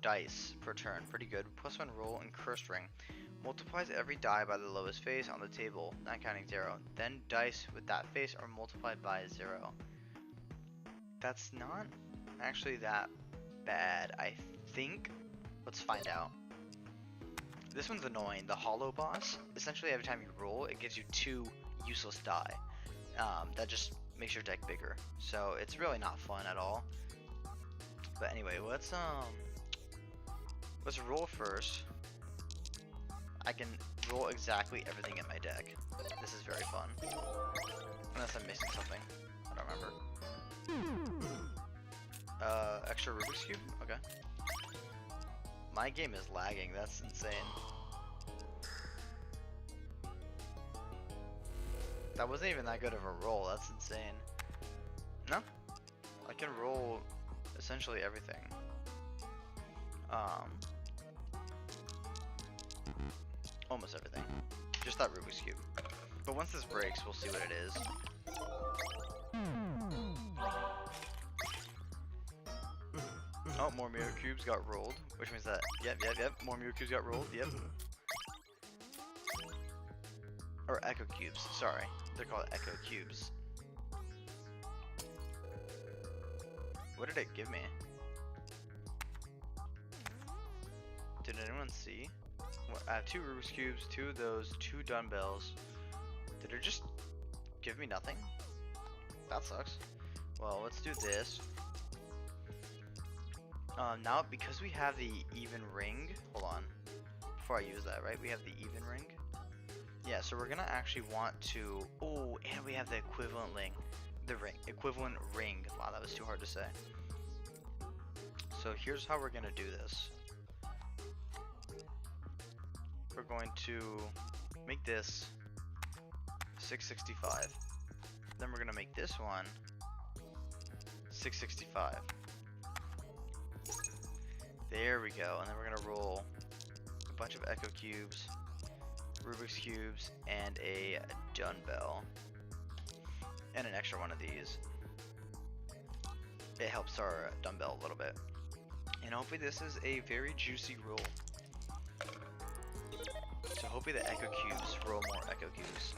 dice per turn. Pretty good. +1 roll and cursed ring. Multiplies every die by the lowest face on the table, not counting 0. Then dice with that face are multiplied by 0. That's not actually that bad, I think. Let's find out. This one's annoying. The hollow boss, essentially every time you roll, it gives you 2 useless die. That just makes your deck bigger. So it's really not fun at all. But anyway, let's roll first. I can roll exactly everything in my deck. This is very fun. Unless I'm missing something. I don't remember. Extra Rubik's Cube? Okay. My game is lagging, that's insane. That wasn't even that good of a roll. That's insane. No, I can roll essentially everything. Almost everything. Just that Rubik's Cube. But once this breaks, we'll see what it is. Oh, more Mirror Cubes got rolled, which means that, yep, more Mirror Cubes got rolled, yep. Or Echo Cubes, sorry. They're called Echo Cubes. What did it give me? Did anyone see? Well, I have 2 Rubik's Cubes, 2 of those, 2 dumbbells. Did it just give me nothing? That sucks. Well, let's do this. Now, because we have the even ring, hold on. Before I use that, right? We have the even ring. Yeah, so we're gonna actually want to. Oh, and we have the equivalent ring. Equivalent ring. Wow, that was too hard to say. So here's how we're gonna do this. We're going to make this 665. Then we're gonna make this one 665. There we go, and then we're gonna roll a bunch of Echo Cubes, Rubik's Cubes, and a dumbbell, and an extra one of these. It helps our dumbbell a little bit. And hopefully this is a very juicy roll. So hopefully the Echo Cubes roll more Echo Cubes.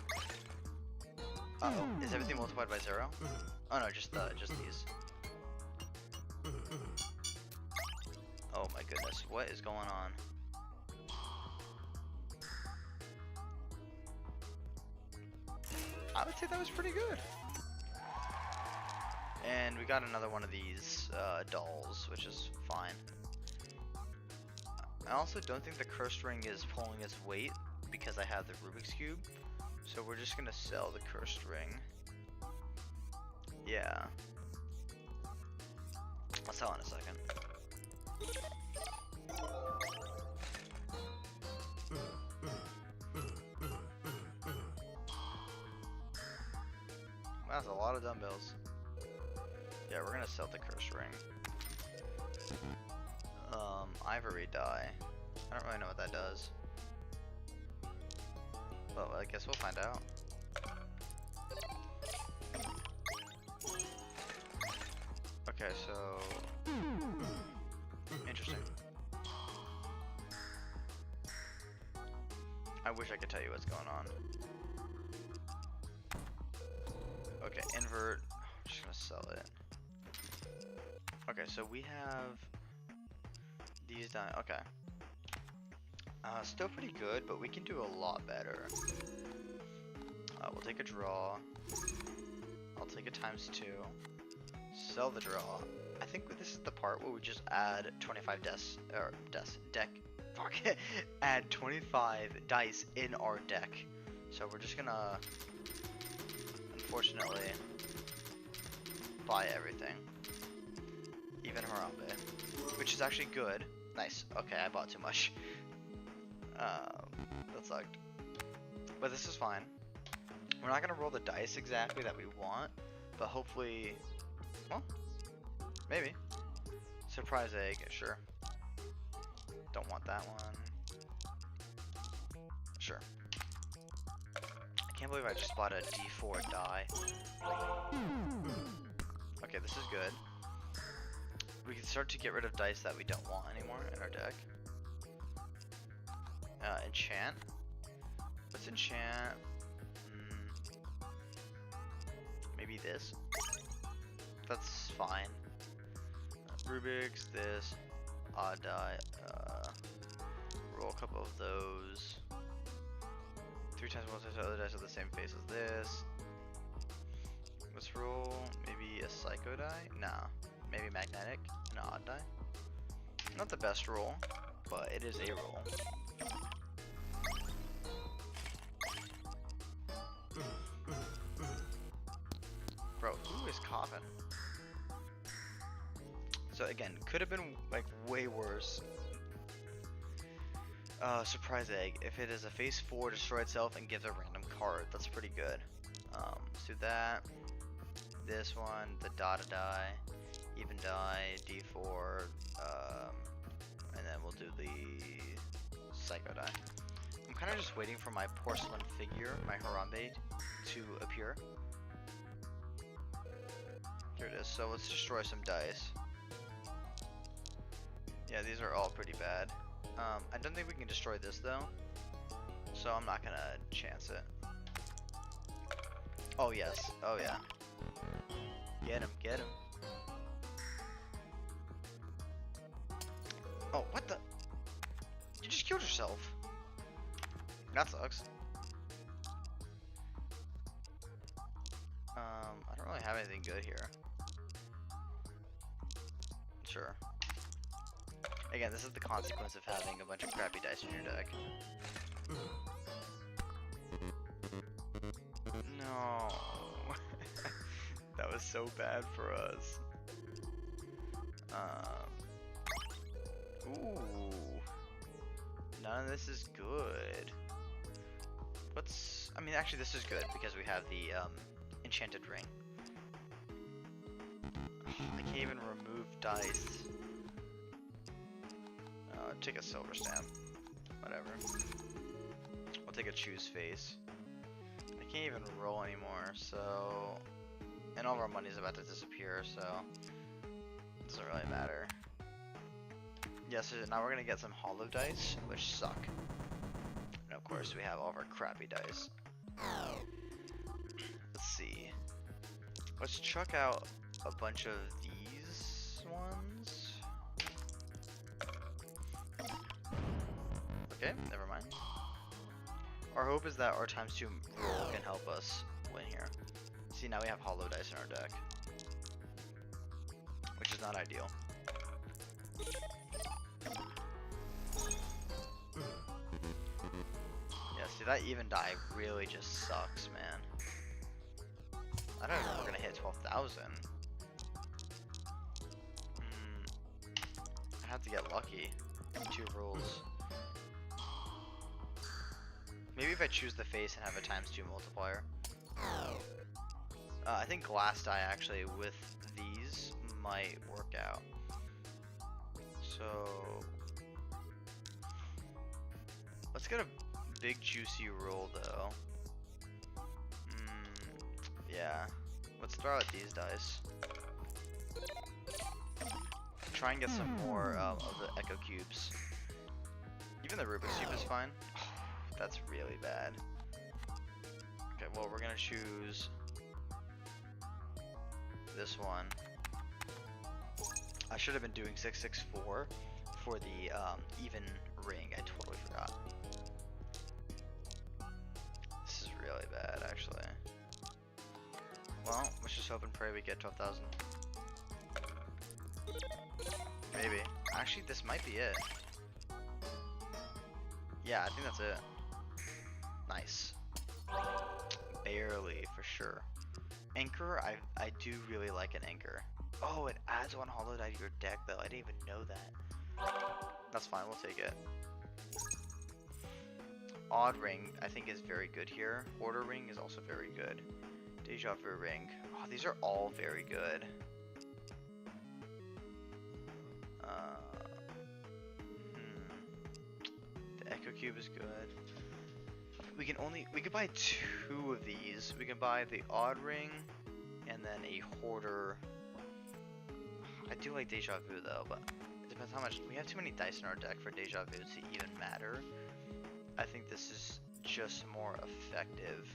Uh-oh, is everything multiplied by 0? Oh no, just these. Oh my goodness, what is going on? I would say that was pretty good. And we got another one of these dolls, which is fine. I also don't think the cursed ring is pulling its weight because I have the Rubik's Cube. So we're just gonna sell the cursed ring. Yeah. I'll sell in a second. That's a lot of dumbbells. Yeah, we're gonna sell the curse ring. Ivory die. I don't really know what that does. But I guess we'll find out. Okay, so interesting. I wish I could tell you what's going on. Okay, invert. I'm just gonna sell it. Okay, so we have these down. Okay. Still pretty good, but we can do a lot better. We'll take a draw. I'll take a ×2. Sell the draw. I think this is the part where we just add 25 deck. Fuck. Add 25 dice in our deck. So we're just gonna, unfortunately, buy everything. Even Harambe. Which is actually good. Nice. Okay, I bought too much. That sucked. But this is fine. We're not gonna roll the dice exactly that we want, but hopefully, well, maybe. Surprise egg, sure. Don't want that one. Sure. I can't believe I just bought a D4 die. Okay, this is good. We can start to get rid of dice that we don't want anymore in our deck. Enchant. Let's enchant. Maybe this. That's fine. Rubik's, this. Odd die. Roll a couple of those. 3 times multiple other dice with the same face as this. Let's roll maybe a psycho die? Nah. Maybe magnetic, an odd die. Not the best roll, but it is a roll. Bro, who is coughing? So again, could have been like way worse. Surprise egg. If it is a phase 4, destroy itself and give a random card. That's pretty good. Let's do that. This one, the Dada die, even die, D4, and then we'll do the Psycho die. I'm kind of just waiting for my porcelain figure, my Harambe, to appear. Here it is. So let's destroy some dice. Yeah, these are all pretty bad. I don't think we can destroy this though, so I'm not gonna chance it. Oh yes, oh yeah. Get him, get him. Oh, what the? You just killed yourself. That sucks. I don't really have anything good here. Sure. Again, this is the consequence of having a bunch of crappy dice in your deck. No. That was so bad for us. Ooh. None of this is good. I mean, actually this is good because we have the enchanted ring. I can't even remove dice. Take a silver stamp. Whatever. I'll take a choose face. I can't even roll anymore, so... And all of our money's about to disappear, so... It doesn't really matter. Yes, so now we're gonna get some hollow dice, which suck. And of course we have all of our crappy dice. Let's see. Let's chuck out a bunch of these ones. Okay, never mind. Our hope is that our ×2 roll can help us win here. See, now we have hollow dice in our deck, which is not ideal. Yeah, see, that even die really just sucks, man. I don't know if we're gonna hit 12,000. I have to get lucky. 2 rolls. Maybe if I choose the face and have a ×2 multiplier. I think glass die actually with these might work out. So let's get a big juicy roll though. Yeah, let's throw out these dice. Try and get some more of the Echo Cubes. Even the Rubik's Cube is fine. That's really bad. Okay, well we're gonna choose this one. I should have been doing 664 for the even ring. I totally forgot. This is really bad, actually. Well, let's just hope and pray we get 12,000. Maybe. Actually, this might be it. Yeah, I think that's it. Nice. Barely, for sure. Anchor, I do really like an anchor. Oh, it adds 1 hollow die to your deck though. I didn't even know that. That's fine, we'll take it. Odd ring, I think, is very good here. Order ring is also very good. Deja vu ring. Oh, these are all very good. The Echo Cube is good. We could buy 2 of these. We can buy the odd ring and then a hoarder. I do like Deja Vu though, but it depends how much. We have too many dice in our deck for Deja Vu to even matter. I think this is just more effective.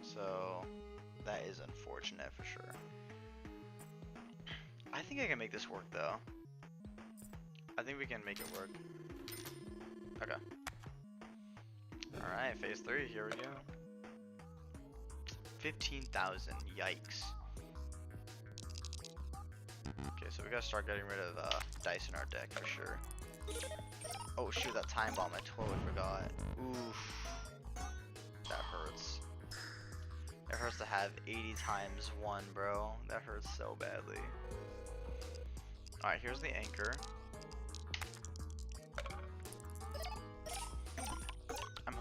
So that is unfortunate for sure. I think I can make this work though. I think we can make it work. Okay. Alright, phase 3, here we go. 15,000, yikes. Okay, so we gotta start getting rid of dice in our deck for sure. Oh shoot, that time bomb, I totally forgot. Oof. That hurts. It hurts to have 80 times 1, bro. That hurts so badly. Alright, here's the anchor.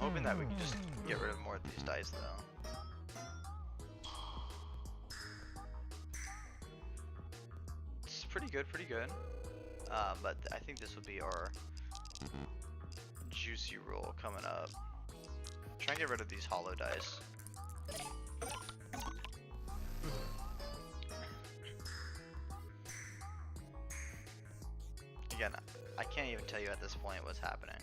hoping that we can just get rid of more of these dice though. It's pretty good, pretty good. But I think this will be our juicy roll coming up. Try and get rid of these hollow dice. Again, I can't even tell you at this point what's happening.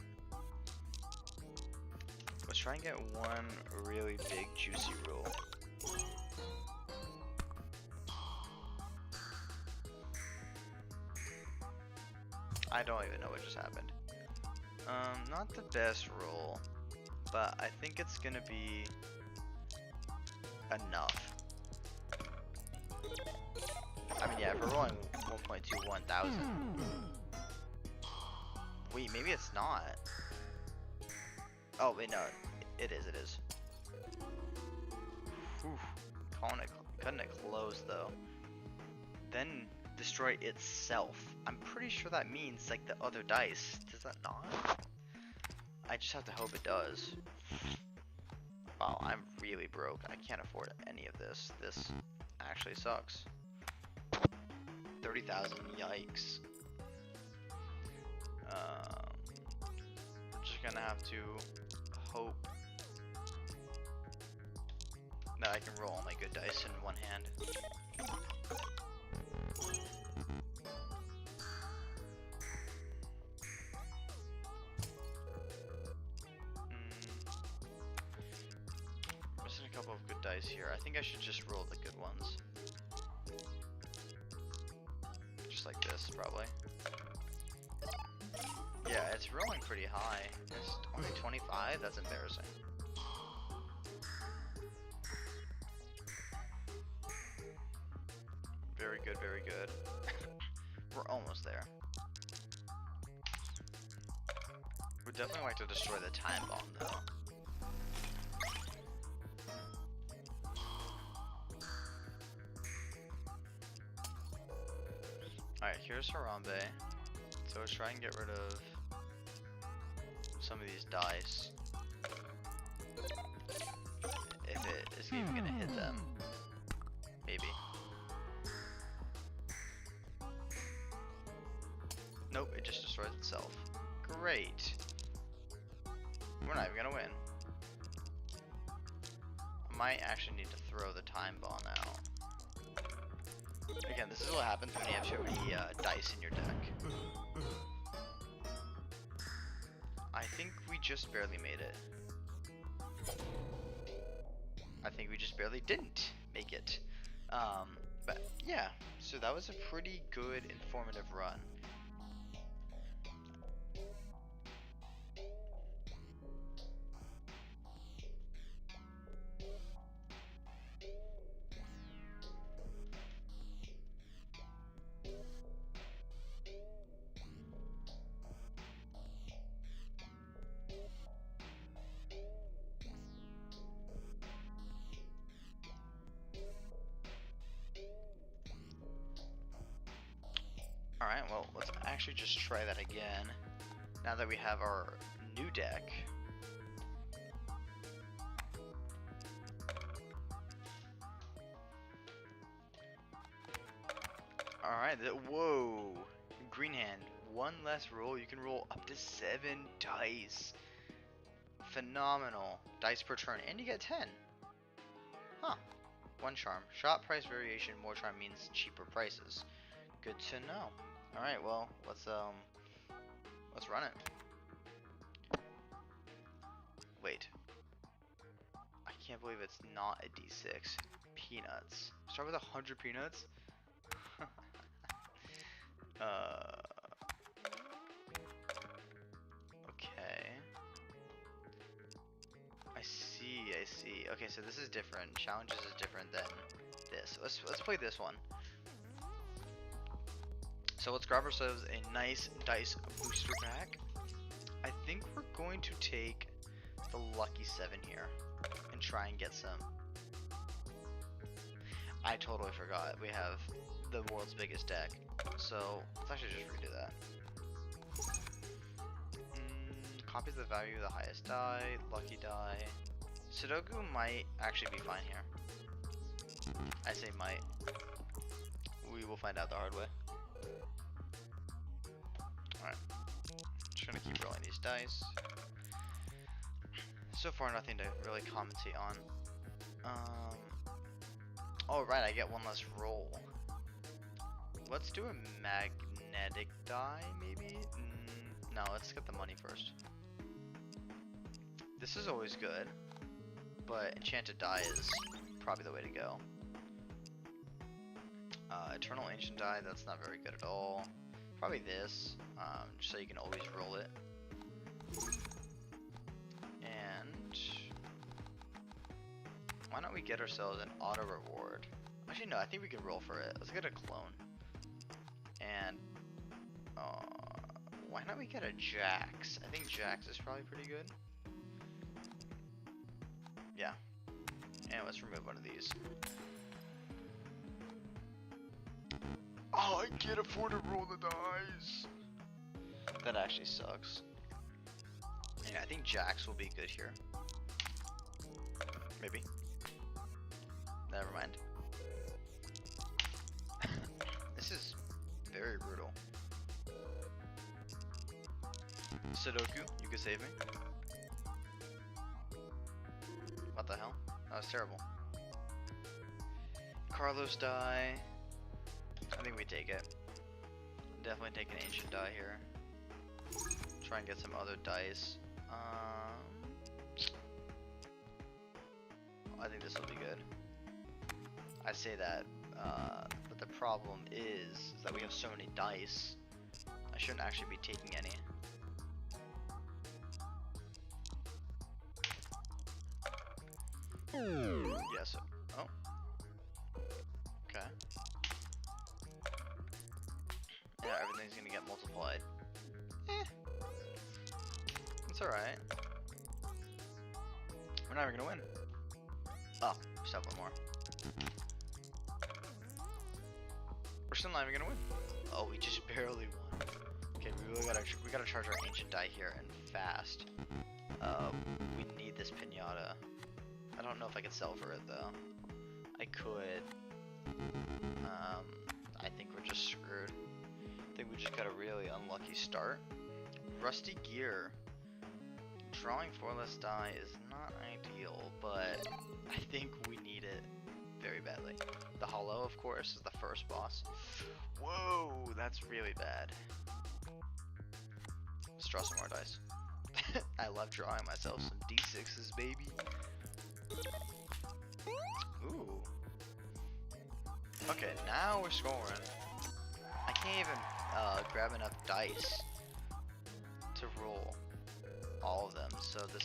Let's try and get one really big juicy roll. I don't even know what just happened. Not the best roll, but I think it's gonna be enough. I mean, yeah, if we're rolling 1.21 thousand. Wait, maybe it's not. Oh, wait, no, it is, it is. Whew. Cutting it close, though. Then destroy itself. I'm pretty sure that means, like, the other dice. Does that not? I just have to hope it does. Wow, I'm really broke. I can't afford any of this. This actually sucks. 30,000, yikes. Just gonna have to hope that I can roll all my good dice in one hand. Missing a couple of good dice here. I think I should just roll the good ones. Just like this, probably. Yeah, it's rolling pretty high. It's only 25? That's embarrassing. Very good, very good. We're almost there. We'd definitely like to destroy the time bomb, though. Alright, here's Harambe. So let's try and get rid of some of these dice. If it is even gonna hit them. Maybe. Nope, it just destroys itself. Great. We're not even gonna win. I might actually need to throw the time bomb out. Again, this is what happens when you have too many dice in your deck. I think we just barely made it. I think we just barely didn't make it. But yeah, so that was a pretty good informative run. Alright, well, let's actually just try that again, now that we have our new deck. Alright, whoa! Green hand, one less roll, you can roll up to 7 dice. Phenomenal. Dice per turn, and you get 10. Huh. One charm. Shot price variation, more charm means cheaper prices. Good to know. Alright, well, let's run it. Wait. I can't believe it's not a D6. Peanuts. Start with 100 peanuts? Okay. I see. Okay, so this is different. Challenges is different than this. Let's play this one. So let's grab ourselves a nice dice booster pack. I think we're going to take the lucky 7 here and try and get some. I totally forgot we have the world's biggest deck, so let's actually just redo that. copies the value of the highest die, lucky die. Sudoku might actually be fine here. I say might. We will find out the hard way. Alright. Just gonna keep rolling these dice. So far, nothing to really commentate on. Oh, right, I get one less roll. Let's do a magnetic die, maybe? No, let's get the money first. This is always good, but enchanted die is probably the way to go. Eternal ancient die, that's not very good at all. Probably this, just so you can always roll it. And why don't we get ourselves an auto reward? Actually, no, I think we can roll for it. Let's get a clone. And why not we get a Jax? I think Jax is probably pretty good. Yeah. And let's remove one of these. Oh, I can't afford to roll the dice. That actually sucks. Yeah, I think Jax will be good here. Maybe. Never mind. This is very brutal. Sudoku, you could save me. What the hell? That was terrible. Carlos die. I think we take it. Definitely take an ancient die here. Try and get some other dice. I think this will be good. I say that, but the problem is that we have so many dice. I shouldn't actually be taking any. Yes. Oh. Okay. Yeah, everything's gonna get multiplied. It's alright. We're never gonna win. Oh, just have one more. We're still not even gonna win. Oh, we just barely won. Okay, we gotta charge our ancient die here and fast. We need this pinata. I don't know if I can sell for it though. I could. I think we're just screwed. I think we just got a really unlucky start. Rusty gear. Drawing 4 less die is not ideal, but I think we need it very badly. The hollow, of course, is the first boss. Whoa, that's really bad. Let's draw some more dice. I love drawing myself some D6s, baby. Ooh. Okay, now we're scoring. I can't even grab enough dice to roll all of them, so this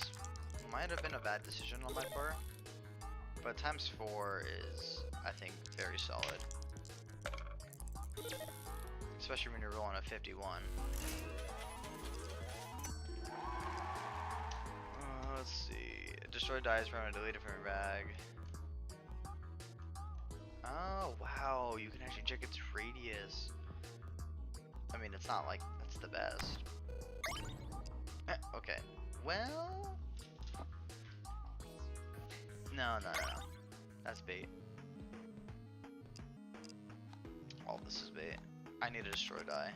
might have been a bad decision on my part. But times 4 is, I think, very solid. Especially when you're rolling a 51. Let's see. Destroy dice from a deleted from your bag. Oh, wow. You can actually check its radius. I mean, it's not like that's the best. Okay. Well... No. That's bait. All this is bait. I need a destroy die.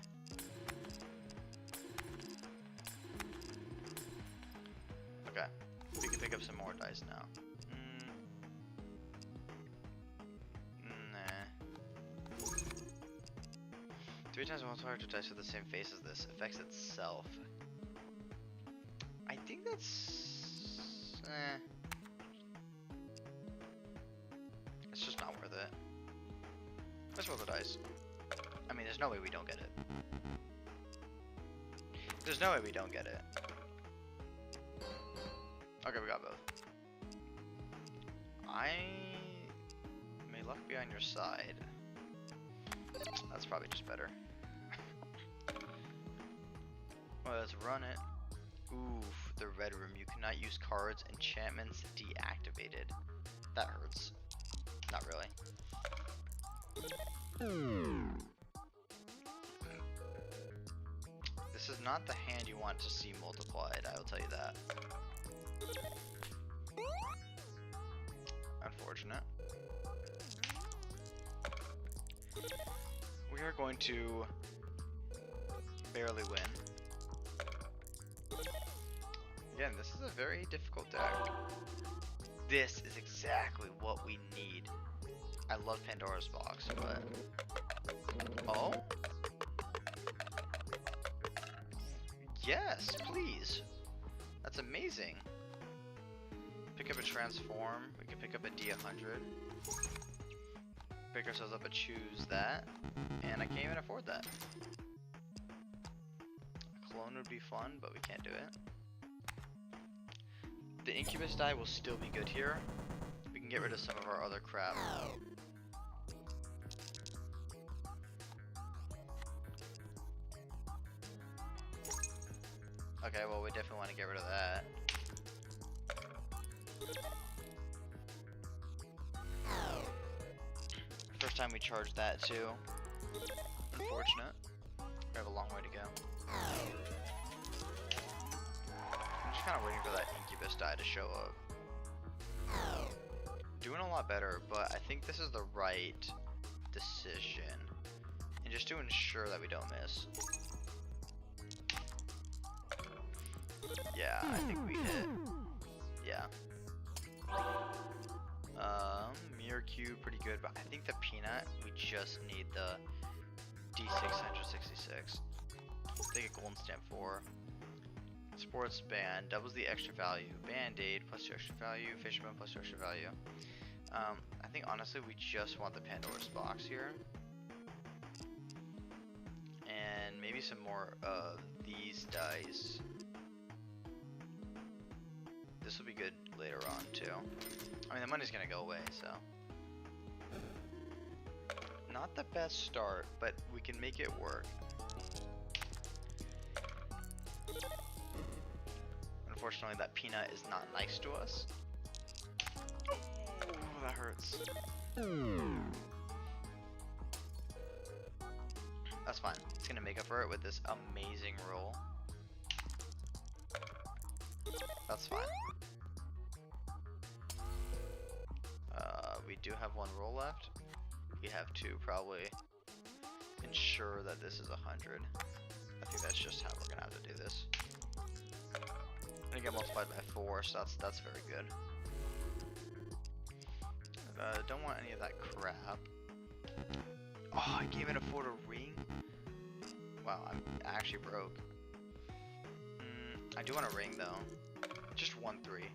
Okay. We can pick up some more dice now. Nah. 3 times multiplier to dice with the same face as this affects itself. I think that's... It's just not worth it. Let's roll the dice. I mean, there's no way we don't get it. There's no way we don't get it. Okay, we got both. May luck be on your side. That's probably just better. Well, let's run it. Oof, the red room. You cannot use cards. Enchantments deactivated. That hurts. Not really. This is not the hand you want to see multiplied, I will tell you that. Unfortunate. We are going to barely win. Again, this is a very difficult deck. This is exactly what we need. I love Pandora's Box, but... Oh? Yes, please. That's amazing. Pick up a Transform. We can pick up a D100. Pick ourselves up a Choose that. And I can't even afford that. A Clone would be fun, but we can't do it. The Incubus die will still be good here. We can get rid of some of our other crap. Okay, well we definitely want to get rid of that. First time we charged that too. Unfortunate. We have a long way to go. I'm just kind of waiting for that Incubus die to show up. Doing a lot better, but I think this is the right decision. And just to ensure that we don't miss. Yeah, I think we hit. Yeah. Mirror Cube, pretty good, but I think the Peanut, we just need the D666. Take a Golden Stamp 4. Sports Band, doubles the extra value. Band-Aid, plus 2 extra value. Fisherman, plus 2 extra value. I think honestly we just want the Pandora's Box here. And maybe some more of these dice. This will be good later on too. I mean the money's gonna go away, so. Not the best start, but we can make it work. Unfortunately that Peanut is not nice to us. Oh, that hurts. That's fine. It's gonna make up for it with this amazing roll. That's fine. We do have one roll left. We have to probably ensure that this is 100. I think that's just how we're gonna have to do this. I'm gonna get multiplied by 4, so that's very good. Don't want any of that crap. Oh, I can't even afford a ring? Wow, I'm actually broke. I do want a ring though. Just 1-3.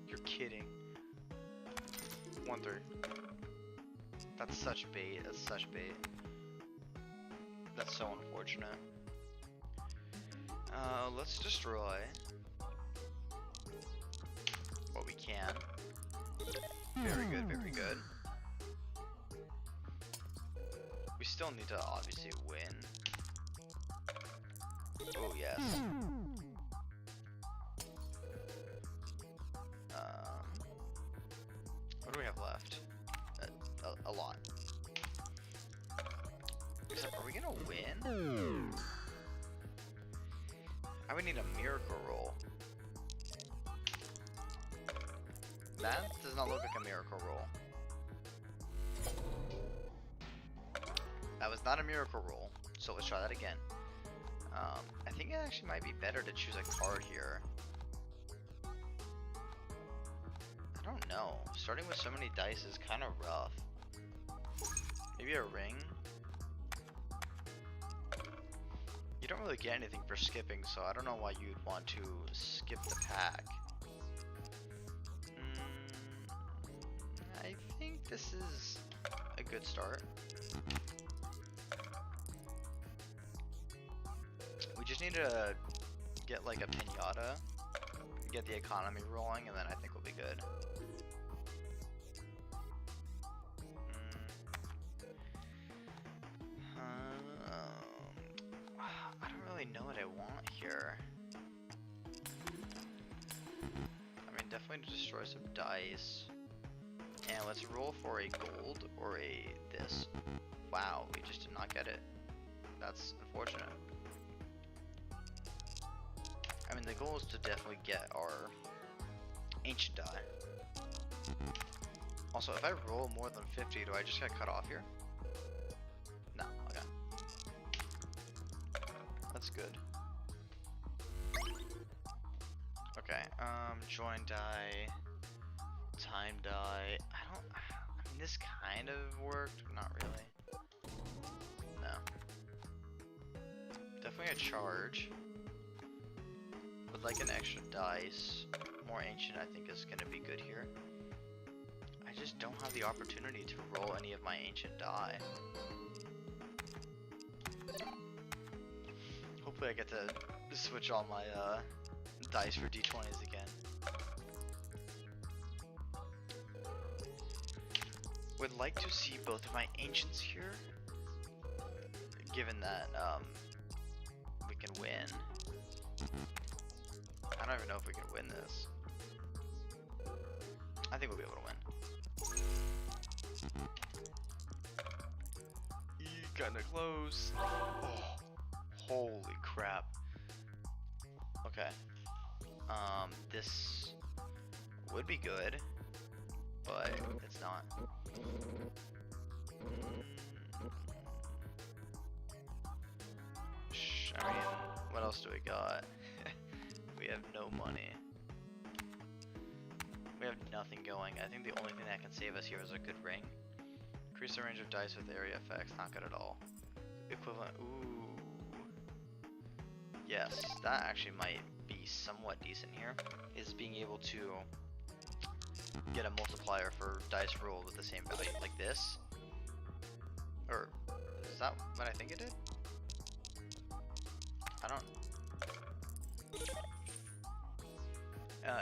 You're kidding. 1-3. That's such bait. That's such bait. That's so unfortunate. Let's destroy what we can. Very good, very good. We still need to obviously win. Oh yes. What do we have left? A lot. Except, are we gonna win? I would need a miracle roll. That does not look like a miracle roll. That was not a miracle roll, so let's try that again. I think it actually might be better to choose a card here. I don't know. Starting with so many dice is kind of rough. Maybe a ring? You don't really get anything for skipping, so I don't know why you'd want to skip the pack. I think this is a good start. We just need to get like a pinata, get the economy rolling, and then I think we'll be good. I don't really know what I want here. I mean, definitely to destroy some dice. And let's roll for a gold or a this. Wow, we just did not get it. That's unfortunate. mean, the goal is to definitely get our ancient die. Also, if I roll more than 50, do I just get cut off here? No, okay. That's good. Okay, join die, time die. I mean, this kind of worked, but not really. No. Definitely a charge. With like an extra dice, more ancient I think is gonna be good here. I just don't have the opportunity to roll any of my ancient die. Hopefully I get to switch all my dice for d20s again. Would like to see both of my ancients here, given that we can win. I don't even know if we can win this. I think we'll be able to win. Kinda close. Oh, holy crap. Okay. This would be good, but it's not. I mean, what else do we got? We have no money. We have nothing going. I think the only thing that can save us here is a good ring. Increase the range of dice with area effects. Not good at all. Equivalent. Ooh. Yes, that actually might be somewhat decent here. Is being able to get a multiplier for dice rolled with the same value, like this. Or is that what I think it did? I don't.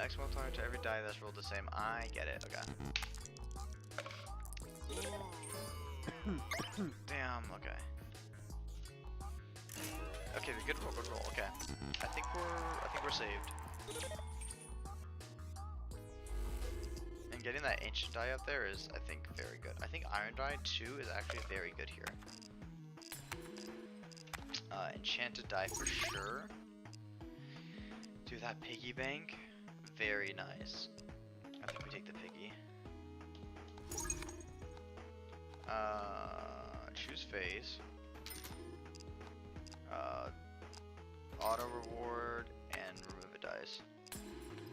X multiplier to every die that's rolled the same. I get it. Okay. Damn. Okay. Okay. Good roll. Good roll. Okay. I think we're saved. And getting that ancient die up there is, I think, very good. I think iron die 2 is actually very good here. Enchanted die for sure. Do that piggy bank. Very nice. I think we take the piggy. Choose phase. Auto reward and remove a dice.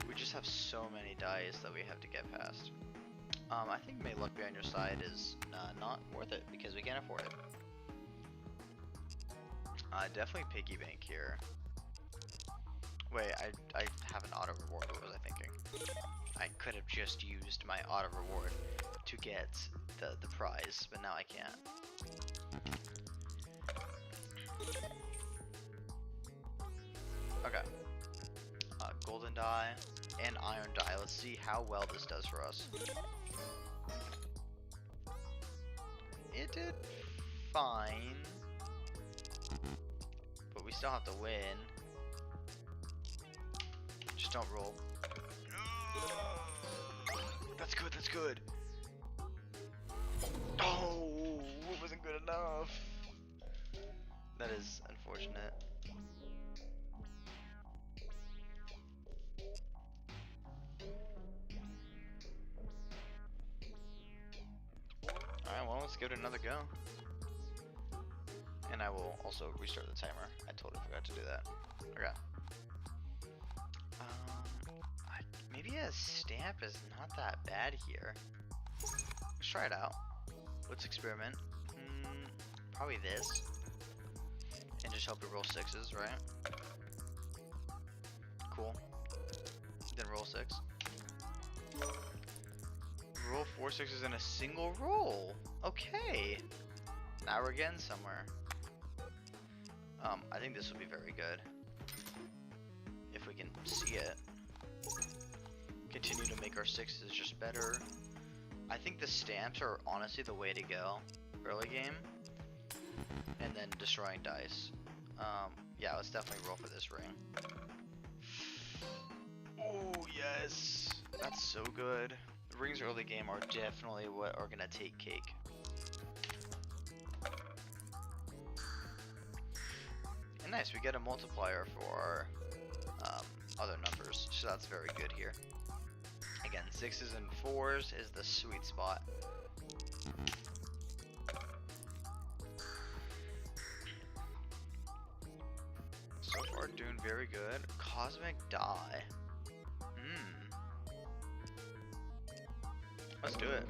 We just have so many dice that we have to get past. I think may luck be on your side is not worth it because we can't afford it. Definitely piggy bank here. Wait, I have an auto reward. What was I thinking? I could have just used my auto reward to get the prize, but now I can't. Okay. Golden die and iron die. Let's see how well this does for us. It did fine, but we still have to win. Just don't roll. That's good, that's good. Oh, it wasn't good enough. That is unfortunate. Alright, well, let's give it another go. And I will also restart the timer. I totally forgot to do that. Okay. Maybe a stamp is not that bad here. Let's try it out. Let's experiment. Probably this. And just hope it rolls 6s, right? Cool. Then roll 6. Roll 4 6s in a single roll. Okay. Now we're getting somewhere. I think this will be very good. If we can see it. Continue to make our 6s just better. I think the stamps are honestly the way to go early game. And then destroying dice. Yeah, let's definitely roll for this ring. Oh, yes. That's so good. The rings early game are definitely what are gonna take cake. And nice, we get a multiplier for our other numbers, so that's very good here. Again, 6s and 4s is the sweet spot. So far, doing very good. Cosmic Die. Let's do it.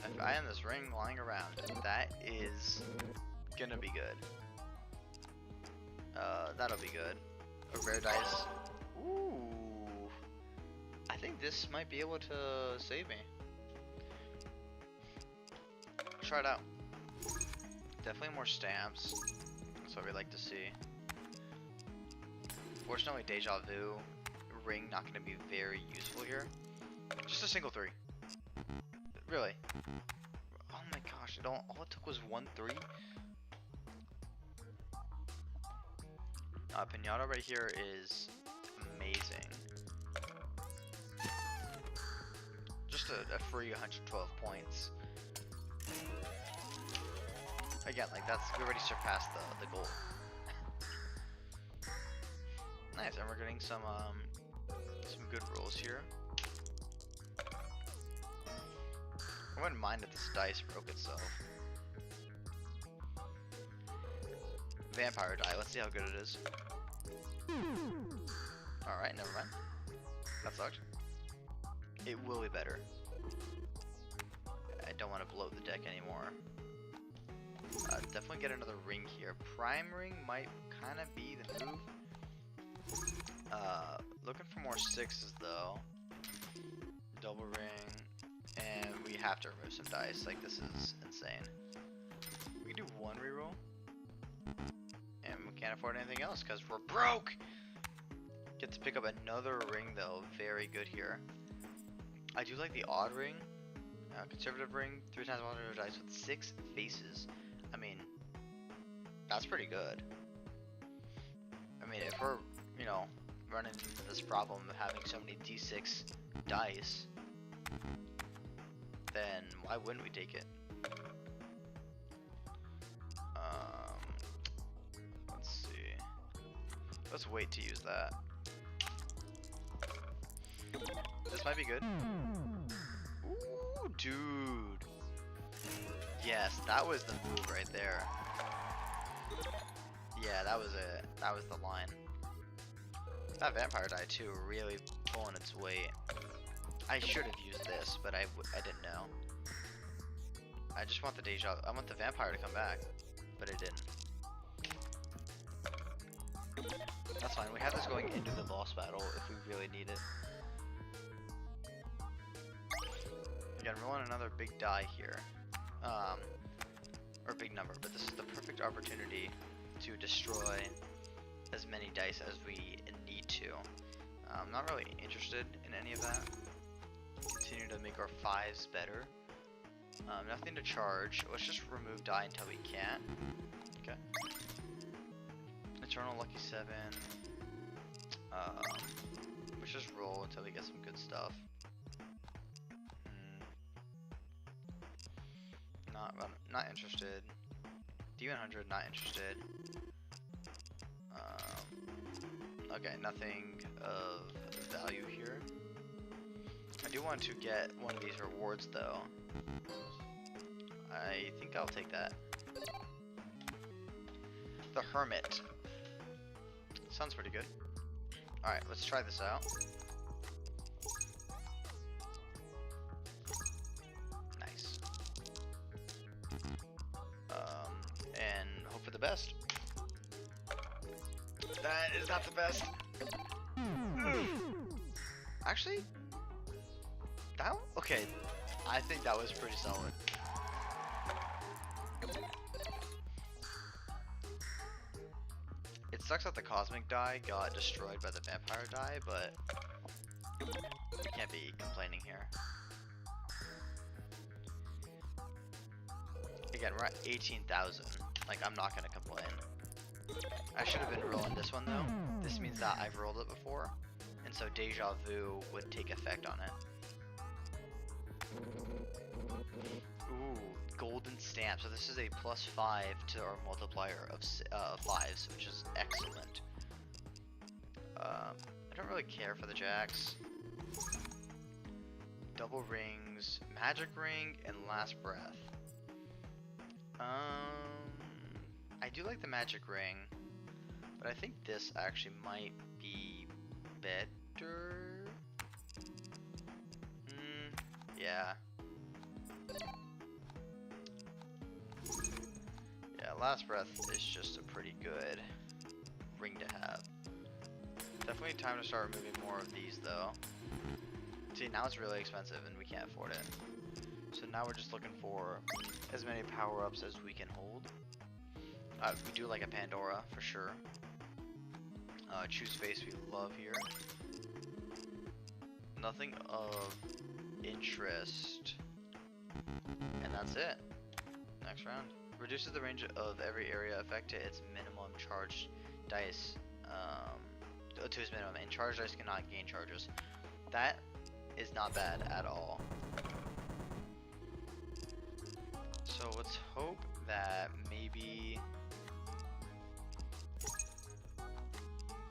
If I am this ring lying around, that is gonna be good. That'll be good. A rare dice. Ooh. I think this might be able to save me. Try it out. Definitely more stamps. That's what we like to see. Fortunately, Deja Vu ring not going to be very useful here. Just a single 3. Really. Oh my gosh! All it took was 1-3. Pinata right here is amazing. Just a free 112 points. Again, like we already surpassed the goal. Nice, and we're getting some good rolls here. I wouldn't mind if this dice broke itself. Vampire die, let's see how good it is. Alright, never mind. That sucked. It will be better. I don't want to blow the deck anymore. Definitely get another ring here. Prime ring might kind of be the move. Looking for more 6s though. Double ring. And we have to remove some dice. Like, this is insane. We can do 1 reroll. And we can't afford anything else because we're broke! Get to pick up another ring though. Very good here. I do like the odd ring. Conservative ring. 3 times 100 dice with 6 faces. I mean, that's pretty good. I mean, if we're, you know, running into this problem of having so many d6 dice, then why wouldn't we take it? Let's see. Let's wait to use that. This might be good. Ooh, dude. Yes, that was the move right there. Yeah, that was it. That was the line. That vampire die too, really pulling its weight. I should have used this, but I didn't know. I just want the deja. I want the vampire to come back, but it didn't. That's fine. We have this going into the boss battle if we really need it. Again, rolling another big die here. Or big number, but this is the perfect opportunity to destroy as many dice as we need to. I'm not really interested in any of that. Continue to make our 5s better. Nothing to charge. Let's just remove die until we can't. Okay. Eternal Lucky 7. Let's just roll until we get some good stuff. Not interested. D100, not interested. Okay, nothing of value here. I do want to get one of these rewards though. I think I'll take that. The Hermit. Sounds pretty good. Alright, let's try this out. Nice. And hope for the best. That is not the best. Actually, that one? Okay, I think that was pretty solid. It sucks that the cosmic die got destroyed by the vampire die, but we can't be complaining here. Again, we're at 18,000. Like, I'm not gonna complain. I should have been rolling this one though. This means that I've rolled it before, and so Deja Vu would take effect on it. Ooh, golden stamp. So this is a +5 to our multiplier of 5s, which is excellent. I don't really care for the jacks. Double rings, magic ring, and last breath. I do like the magic ring, but I think this actually might be better. Yeah. Yeah, last breath is just a pretty good ring to have. Definitely time to start removing more of these though. See, now it's really expensive and we can't afford it. So now we're just looking for as many power-ups as we can hold. We do like a Pandora for sure. Choose face we love here. Nothing of interest. And that's it. Next round. Reduces the range of every area affected its minimum charged dice to its minimum, and charged dice cannot gain charges. That is not bad at all. So let's hope that maybe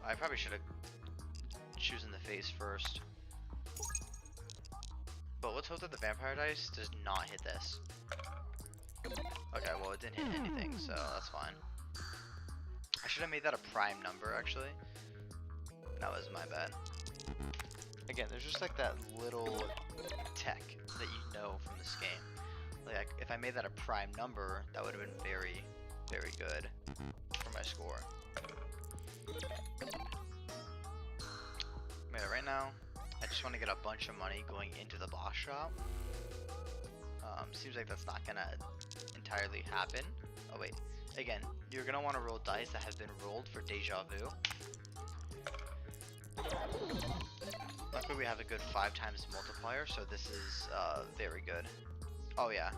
I probably should have chosen the face first. But let's hope that the vampire dice does not hit this. Okay, well it didn't hit anything, so that's fine. I should have made that a prime number actually. That was my bad. Again, there's just like that little tech that you know from this game. Like if I made that a prime number, that would have been very, very good for my score. But right now, I just want to get a bunch of money going into the boss shop. Seems like that's not gonna entirely happen. Oh wait, again, you're gonna want to roll dice that have been rolled for deja vu. Luckily we have a good 5 times multiplier, so this is very good. Oh yeah,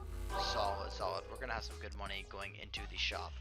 solid, solid. We're gonna have some good money going into the shop.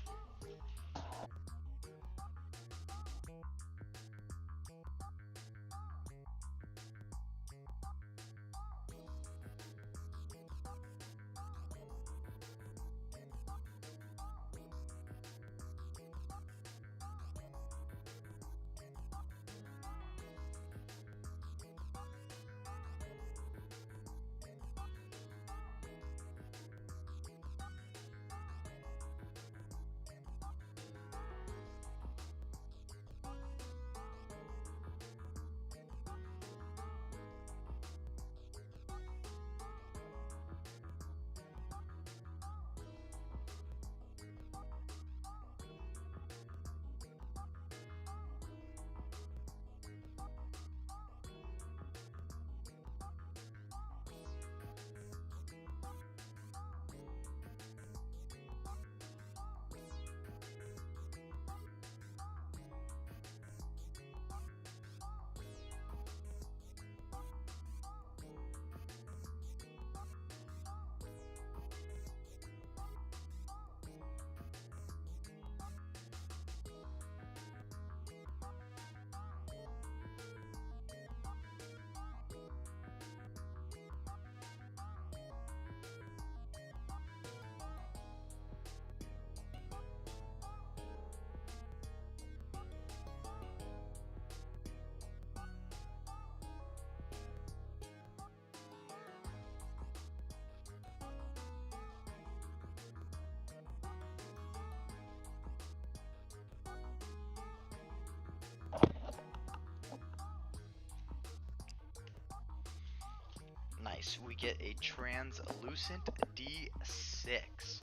Nice, we get a translucent D6.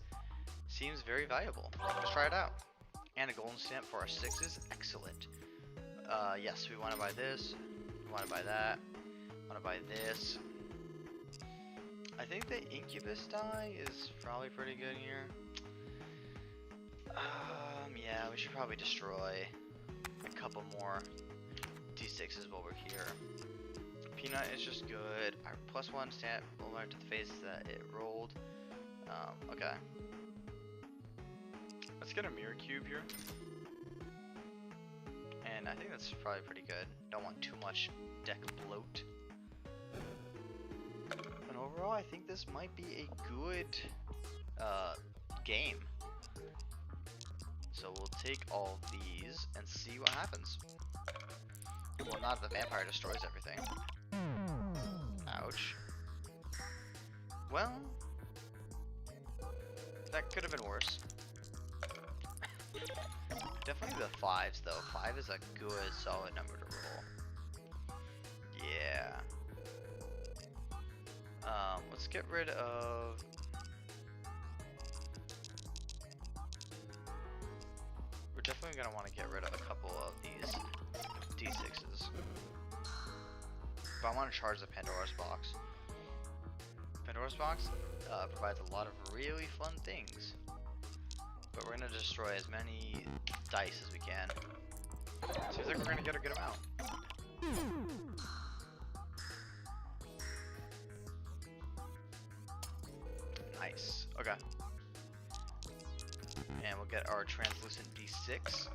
Seems very valuable. Let's try it out. And a golden stamp for our 6s. Excellent. Yes, we want to buy this. We want to buy that. Want to buy this. I think the Incubus die is probably pretty good here. Yeah, we should probably destroy a couple more D6s while we're here. Peanut is just good. Our +1 stamp will learn to the face that it rolled. Okay. Let's get a mirror cube here. And I think that's probably pretty good. Don't want too much deck bloat. And overall, I think this might be a good game. So we'll take all these and see what happens. Well, not if the vampire destroys everything. Ouch. Well, that could have been worse. Definitely the 5s though. 5 is a good solid number to roll. Yeah. Let's get rid of... We're definitely gonna want to get rid of a couple of these D6s. But I want to charge the Pandora's box. Pandora's box provides a lot of really fun things. But we're gonna destroy as many dice as we can. Seems like we're gonna get a good amount. Nice. Okay. And we'll get our translucent D6.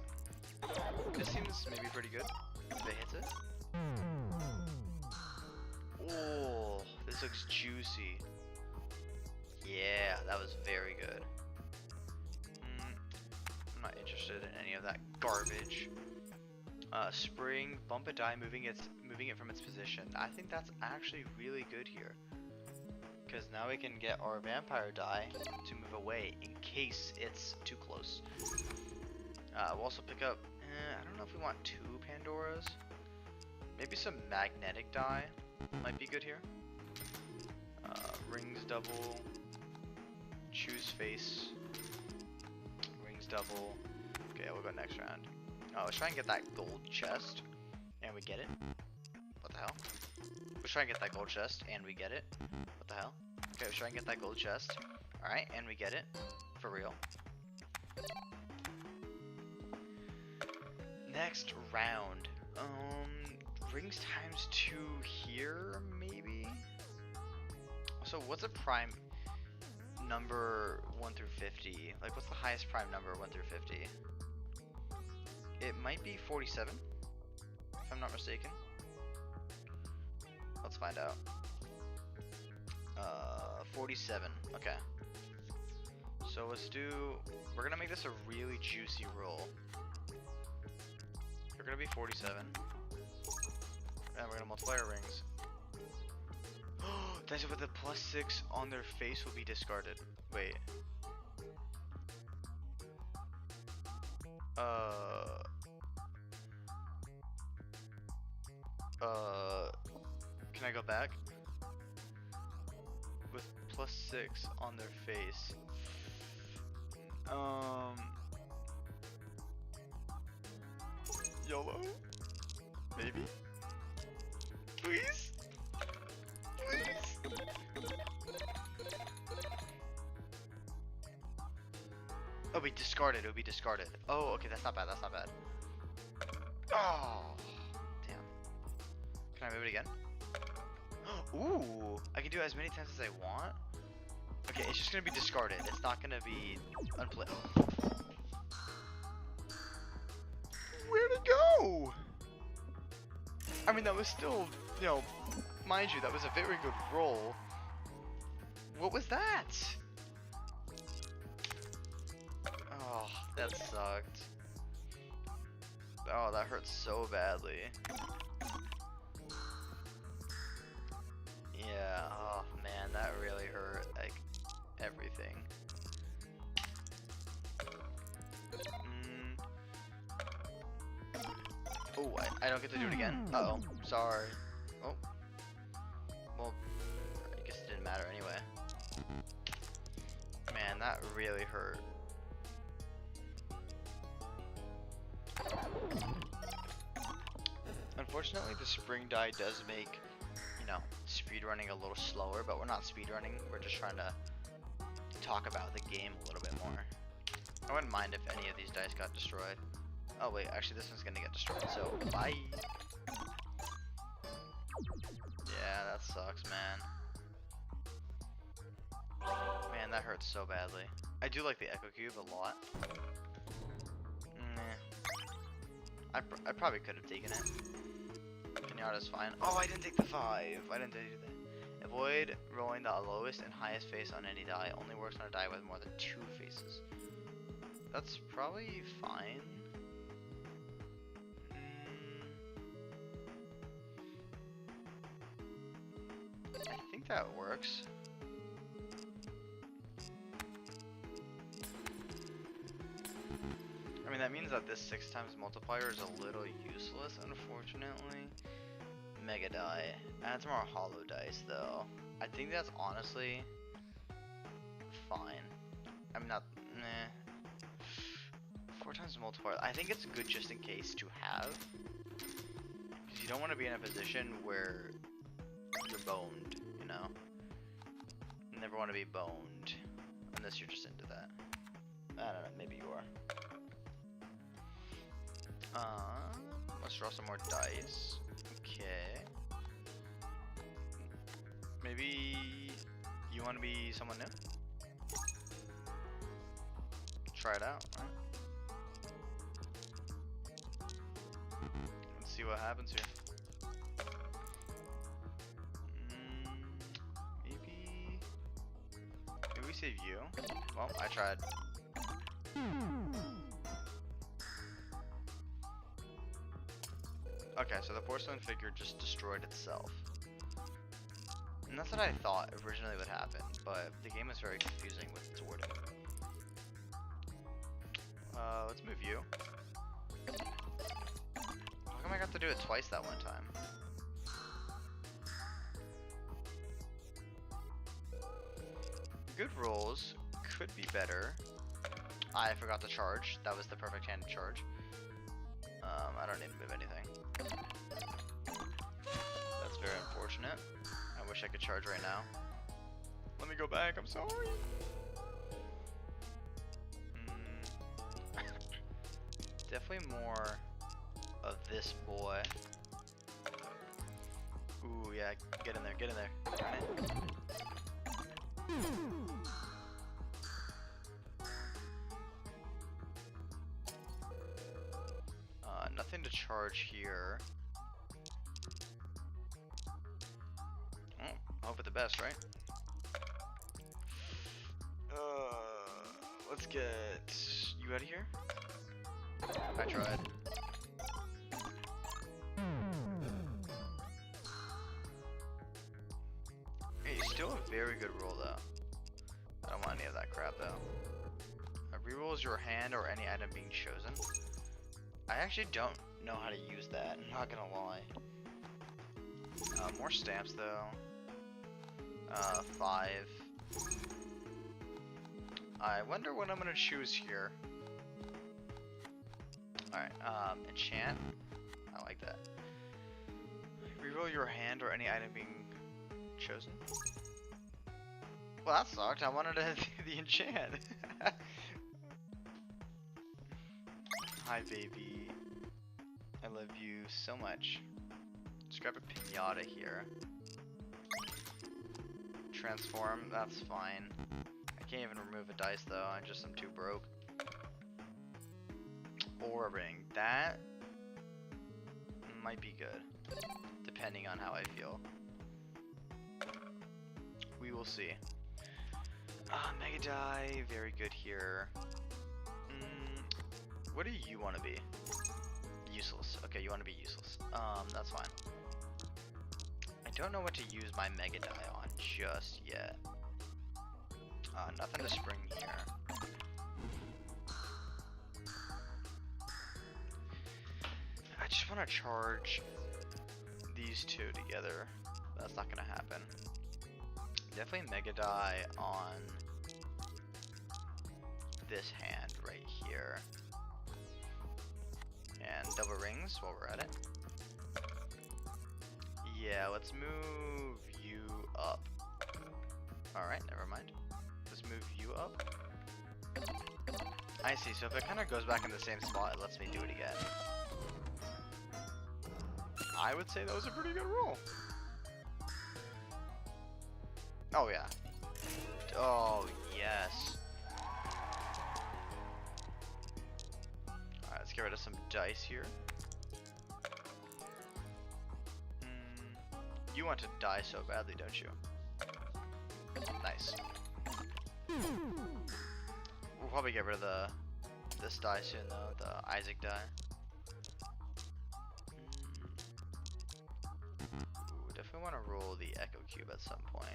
This seems maybe pretty good if it hits it. Oh, this looks juicy. Yeah, that was very good. I'm not interested in any of that garbage. Spring, bump a die, moving it from its position. I think that's actually really good here, because now we can get our vampire die to move away in case it's too close. We'll also pick up. I don't know if we want 2 Pandoras. Maybe some magnetic die might be good here. Rings double. Choose face. Rings double. Okay, we'll go next round. Oh, let's try and get that gold chest. And we get it. What the hell? Let's try and get that gold chest. And we get it. What the hell? Okay, let's try and get that gold chest. Alright, and we get it. For real. Next round. Rings times 2 here, maybe? So what's a prime number 1 through 50? Like, what's the highest prime number 1 through 50? It might be 47, if I'm not mistaken. Let's find out. 47, okay. So let's do, we're gonna make this a really juicy roll. We're gonna be 47. And we're gonna multiply our rings. That's with the +6 on their face will be discarded. Wait. Can I go back? With +6 on their face. YOLO? Maybe? Please? Please? Oh, we discarded. It'll be discarded. Oh, okay, that's not bad. That's not bad. Oh, damn. Can I move it again? Ooh, I can do it as many times as I want. Okay, it's just gonna be discarded. It's not gonna be unplayed. Where'd it go? I mean, that was still, you know, mind you, that was a very good roll. What was that? Oh, that sucked. Oh, that hurts so badly. Yeah, oh man, that really hurt, like, everything. Oh, I don't get to do it again? Uh-oh, sorry. Oh. Well, I guess it didn't matter anyway. Man, that really hurt. Unfortunately, the spring die does make, you know, speedrunning a little slower, but we're not speedrunning, we're just trying to talk about the game a little bit more. I wouldn't mind if any of these dice got destroyed. Oh wait, actually this one's gonna get destroyed, so bye! Yeah, that sucks, man. Man, that hurts so badly. I do like the Echo Cube a lot. I probably could have taken it. Pinata's fine. Oh, I didn't take the 5. I didn't do that. Avoid rolling the lowest and highest face on any die. Only works on a die with more than 2 faces. That's probably fine. that works. I mean, that means that this 6 times multiplier is a little useless, unfortunately. Mega die. Adds more hollow dice, though. I think that's honestly fine. I'm not. Nah. 4 times multiplier. I think it's good just in case to have. Because you don't want to be in a position where you're boned, you know? You never want to be boned. Unless you're just into that. I don't know, maybe you are. Let's draw some more dice. Okay. Maybe you want to be someone new? Try it out, right? Let's see what happens here. Maybe we save you. Well, I tried. Okay, so the porcelain figure just destroyed itself. And that's what I thought originally would happen, but the game is very confusing with its wording. Let's move you. How come I got to do it twice that one time? Good rolls, could be better. I forgot to charge. That was the perfect hand to charge. I don't need to move anything. That's very unfortunate. I wish I could charge right now. Let me go back, I'm sorry. Definitely more of this boy. Ooh, yeah, get in there, get in there. Darn it. Nothing to charge here. Oh, hope for the best, right? Let's get you out of here. I tried. Hey, still a very good roll though. I don't want any of that crap though. Rerolls your hand or any item being chosen. I actually don't know how to use that, I'm not gonna lie. More stamps though. 5. I wonder what I'm gonna choose here. Alright, enchant. I like that. Reroll your hand or any item being chosen. Well, that sucked. I wanted to do the enchant. Hi, baby. I love you so much. Let's grab a pinata here. Transform, that's fine. I can't even remove a dice though, I just am too broke. Orbing, that might be good, depending on how I feel. We will see. Mega die, very good here. What do you want to be? Useless. Okay, you want to be useless. That's fine. I don't know what to use my mega die on just yet. Nothing to spring here. I just want to charge these two together. That's not gonna happen. Definitely mega die on this hand right here. And double rings while we're at it. Yeah, let's move you up. Alright, never mind. Let's move you up. I see, so if it kind of goes back in the same spot, it lets me do it again. I would say that was a pretty good roll. Oh yeah. Oh yes. Alright, let's get rid of some dice here. You want to die so badly, don't you? Nice. We'll probably get rid of this die soon though, the Isaac die. Ooh, definitely want to roll the Echo Cube at some point.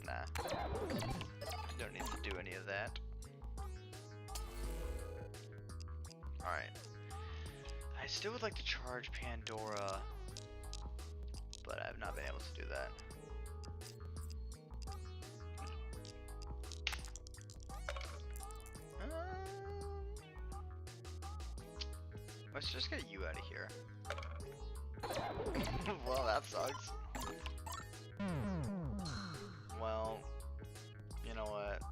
Nah. Don't need to do any of that. Alright. I still would like to charge Pandora, but I've not been able to do that. Let's just get you out of here. Well, that sucks. Well, you know what?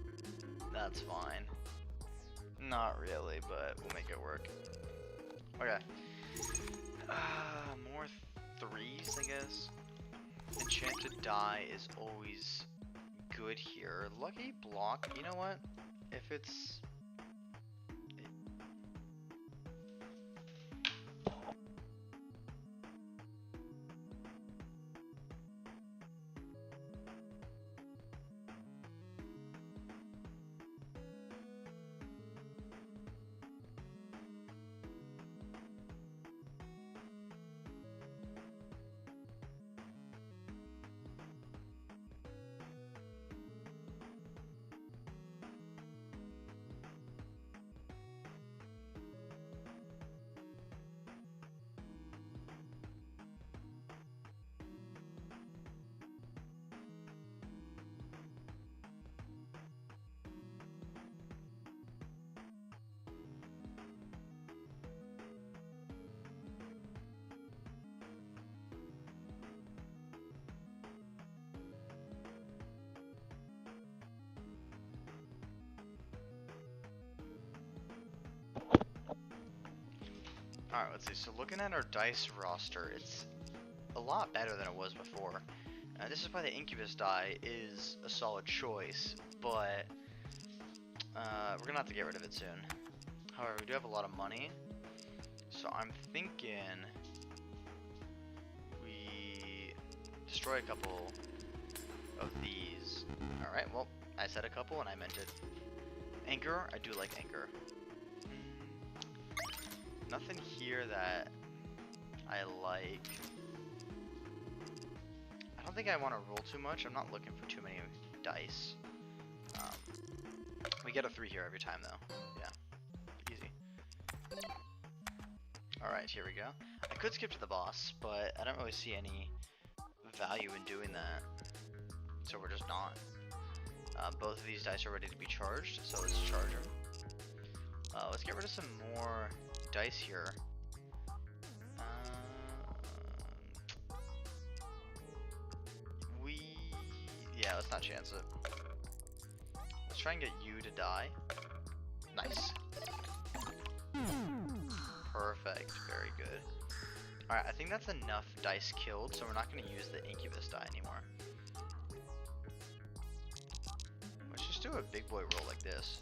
That's fine. Not really, but we'll make it work. Okay. More threes, I guess. Enchanted Die is always good here. Lucky Block, you know what? If it's... Alright, let's see. So looking at our dice roster, it's a lot better than it was before. This is why the Incubus die is a solid choice, but we're gonna have to get rid of it soon. However, we do have a lot of money, so I'm thinking we destroy a couple of these. Alright, well, I said a couple and I meant it. Anchor, I do like Anchor. Nothing here that I like. I don't think I want to roll too much. I'm not looking for too many dice. We get a 3 here every time though. Yeah, easy. Alright, here we go. I could skip to the boss, but I don't really see any value in doing that. So we're just not. Both of these dice are ready to be charged, so let's charge them. Let's get rid of some more dice here. Yeah, let's not chance it. Let's try and get you to die. Nice. Perfect. Very good. Alright, I think that's enough dice killed, so we're not going to use the Incubus die anymore. Let's just do a big boy roll like this.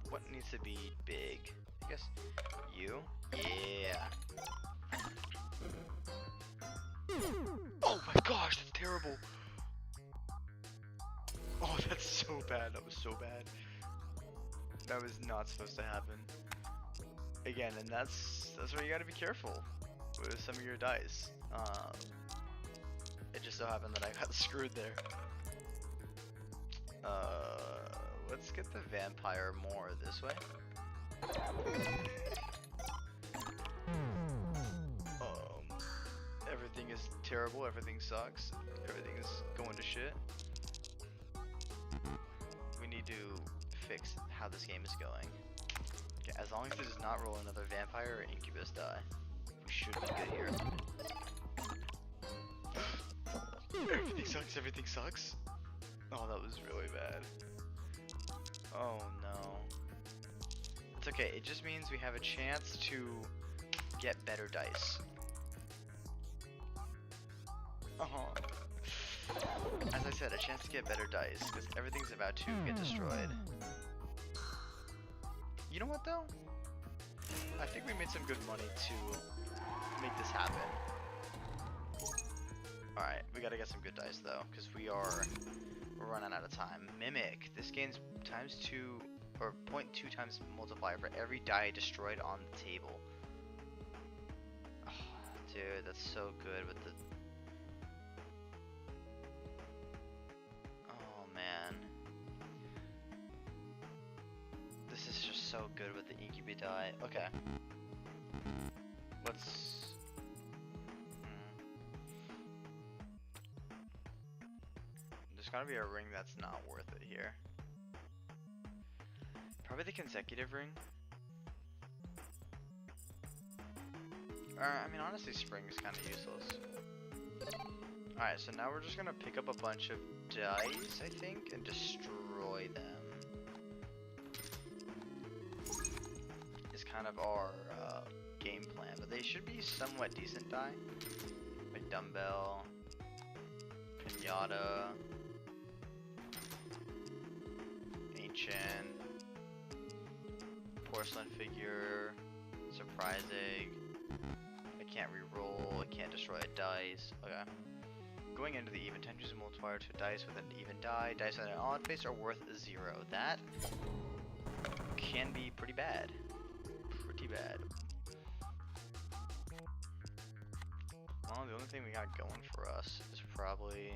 What needs to be big? I guess you? Yeah. Oh my gosh, that's terrible. Oh, that's so bad. That was so bad. That was not supposed to happen. Again, and that's where you gotta be careful with some of your dice. It just so happened that I got screwed there. Let's get the vampire more this way. Everything is terrible, everything sucks, everything is going to shit. We need to fix how this game is going. Okay, as long as it does not roll another vampire or incubus die, we should be good here. Everything sucks, everything sucks. Oh, that was really bad. Oh no. It's okay, it just means we have a chance to get better dice. As I said, a chance to get better dice, because everything's about to get destroyed. You know what though? I think we made some good money to make this happen. Alright, we gotta get some good dice though, because we're running out of time. Mimic, this game's times 2, or 0.2 times multiplier for every die destroyed on the table. Oh, dude, that's so good with the. Oh man, this is just so good with the incubi die. Okay, let's. There's gotta be a ring that's not worth it here. Probably the consecutive ring. I mean, honestly, spring is kind of useless. Alright, so now we're just gonna pick up a bunch of dice, I think, and destroy them. Is kind of our game plan, but they should be somewhat decent die. Like dumbbell, pinata, ancient, porcelain figure, surprise egg. I can't re-roll, I can't destroy a dice. Okay. Going into the even, 10 use a multiplier to dice with an even die. Dice with an odd face are worth 0. That can be pretty bad. Pretty bad. Well, the only thing we got going for us is probably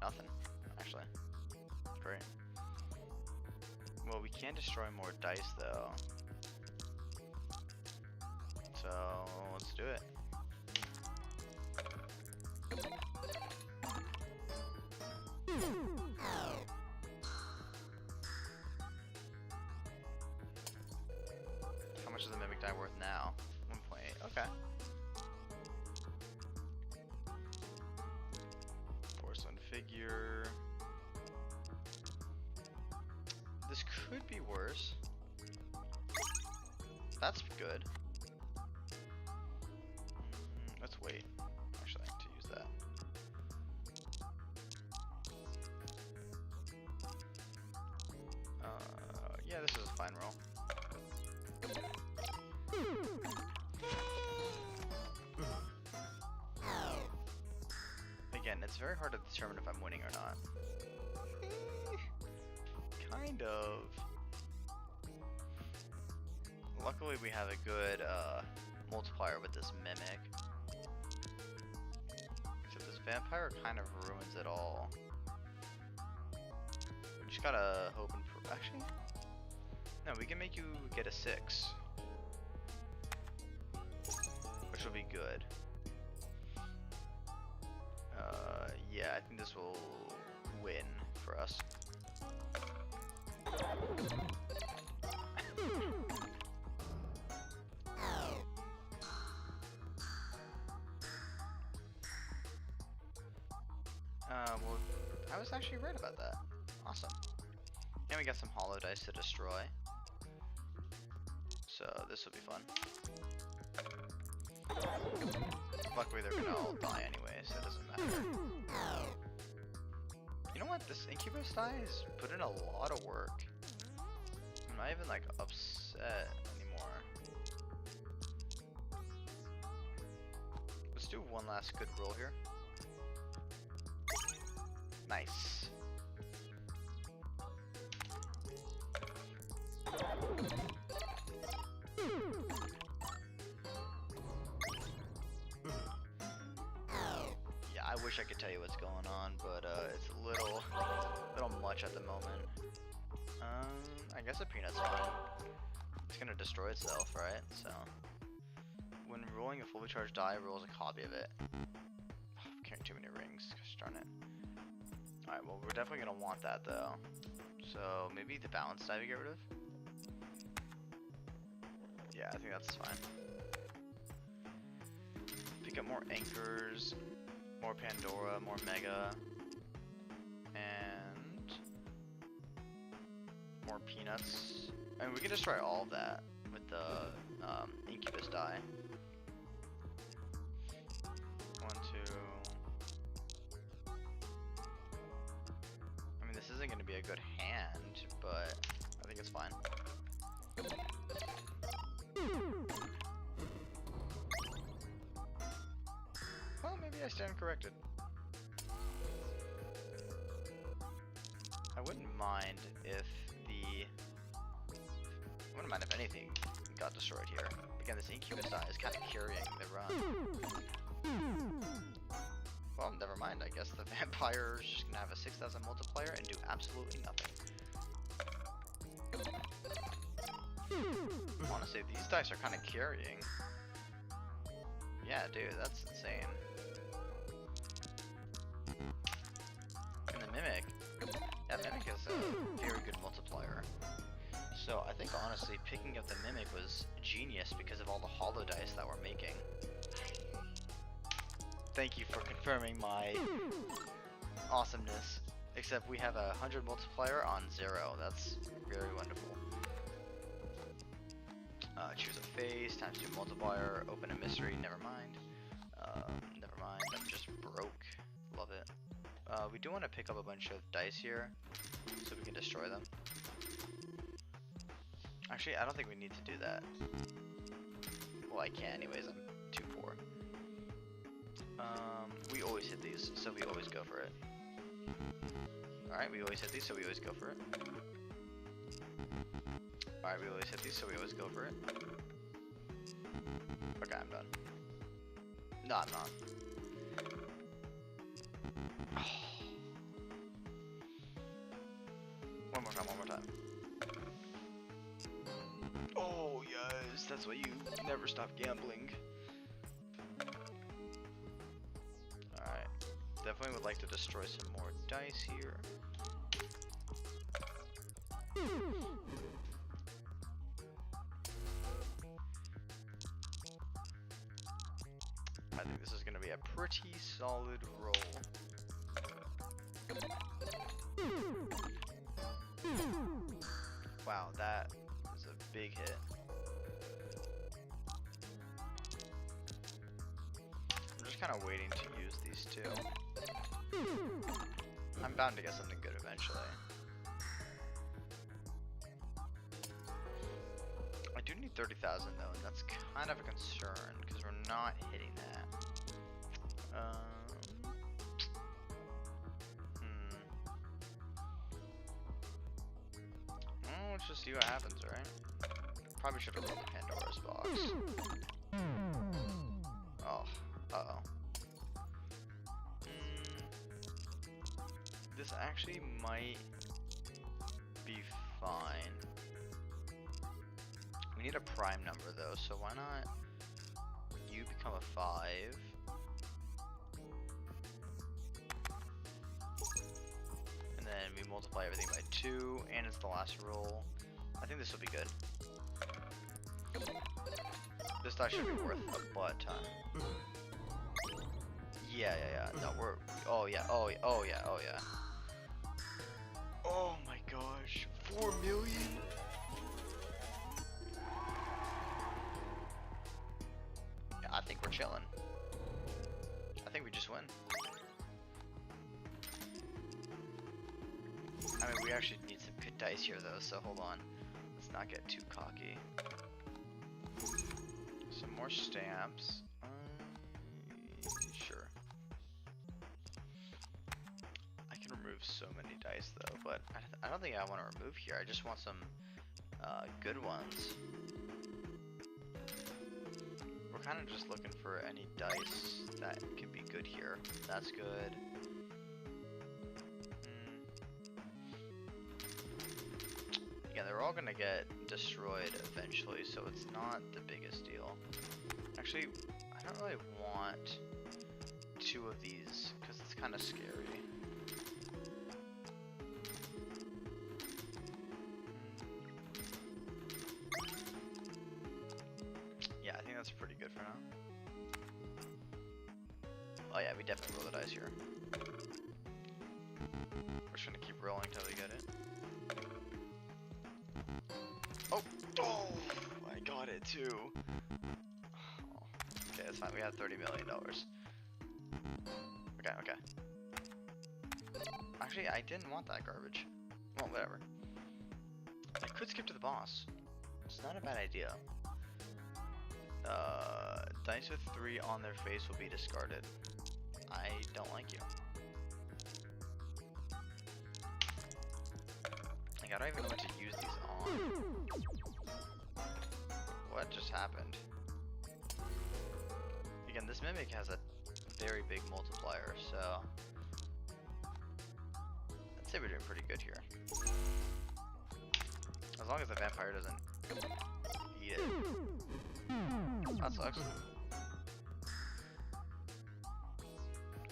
nothing, actually. Great. Well, we can destroy more dice though. So let's do it. How much is the mimic die worth now? 1.8. Okay. Porcelain figure. This could be worse. That's good. Let's wait, actually, to use that. Yeah, this is a fine roll. Again, it's very hard to determine if I'm winning or not. Kind of. Luckily, we have a good multiplier with this mimic. Except this vampire kind of ruins it all. We just gotta hope and actually, no, we can make you get a 6, which will be good. Yeah, I think this will win for us. Well, I was actually right about that. Awesome. And we got some hollow dice to destroy. So this will be fun. Luckily they're gonna all die anyway, so it doesn't matter. You know what? This incubus die has put in a lot of work. I'm not even like upset anymore. Let's do one last good roll here. Nice. Yeah, I wish I could tell you what's going on, but it's a little much at the moment. I guess a peanut's fine. It's gonna destroy itself, right? So, when rolling a fully charged die, rolls a copy of it. Oh, I'm carrying too many rings. Gosh darn it. Alright, well, we're definitely gonna want that though. So maybe the balance die we get rid of? Yeah, I think that's fine. Pick up more anchors, more Pandora, more Mega, and more peanuts. I mean, we can destroy all of that with the incubus die. 1, 2. I mean, this isn't going to be a good hand, but I think it's fine. Well, maybe I stand corrected. I wouldn't mind if the Wouldn't mind if anything got destroyed here. Again, this Incubus die is kind of carrying the run. Well, never mind. I guess the vampire is just gonna have a 6,000 multiplier and do absolutely nothing. Honestly, these dice are kind of carrying. Yeah, dude, that's insane. And the Mimic. Yeah, Mimic is a very good multiplier. So I think honestly picking up the Mimic was genius because of all the holo dice that we're making. Thank you for confirming my awesomeness. Except we have a 100 multiplier on 0. That's very wonderful. Choose a face, times 2 multiplier, open a mystery, never mind. Never mind, I'm just broke. Love it. We do want to pick up a bunch of dice here, so we can destroy them. Actually, I don't think we need to do that. Well, I can anyways, I'm too poor. We always hit these, so we always go for it. Alright, we always hit these, so we always go for it. Alright, we always hit these, so we always go for it. Okay, I'm done. No, I'm not. One more time, one more time. Oh, yes, that's why you never stop gambling. Alright, definitely would like to destroy some more dice here. I think this is going to be a pretty solid roll. Wow, that is a big hit. I'm just kind of waiting to use these two. I'm bound to get something good eventually. I do need 30,000 though, and that's kind of a concern because we're not hitting that. Well, let's just see what happens, right? Probably should have rolled the Pandora's box. Oh, uh-oh. This actually might be fine. We need a prime number though, so why not you become a 5? And then we multiply everything by 2, and it's the last roll. I think this will be good. This die should be worth a butt ton. Yeah. No, we're. Oh yeah. Oh yeah. Oh my gosh. 4 million? Yeah, I think we're chilling. I think we just win. I mean, we actually need some good dice here though, so hold on. Let's not get too cocky. Some more stamps. Sure. I can remove so many dice though, but I don't think I want to remove here. I just want some good ones. We're kind of just looking for any dice that can be good here. That's good. Yeah, they're all gonna get destroyed eventually, so it's not the biggest deal. Actually, I don't really want 2 of these because it's kind of scary. Yeah, I think that's pretty good for now. Oh yeah, we definitely roll the dice here. We're just gonna keep rolling until we get it. Oh, I got it too. Oh, okay, that's fine. We had $30 million. Okay. Actually, I didn't want that garbage. Well, whatever. I could skip to the boss. It's not a bad idea. Dice with 3 on their face will be discarded. I don't like you. Like, I don't even know what to use these on. what just happened. Again, this Mimic has a very big multiplier, so I'd say we're doing pretty good here. As long as the Vampire doesn't eat it. That sucks.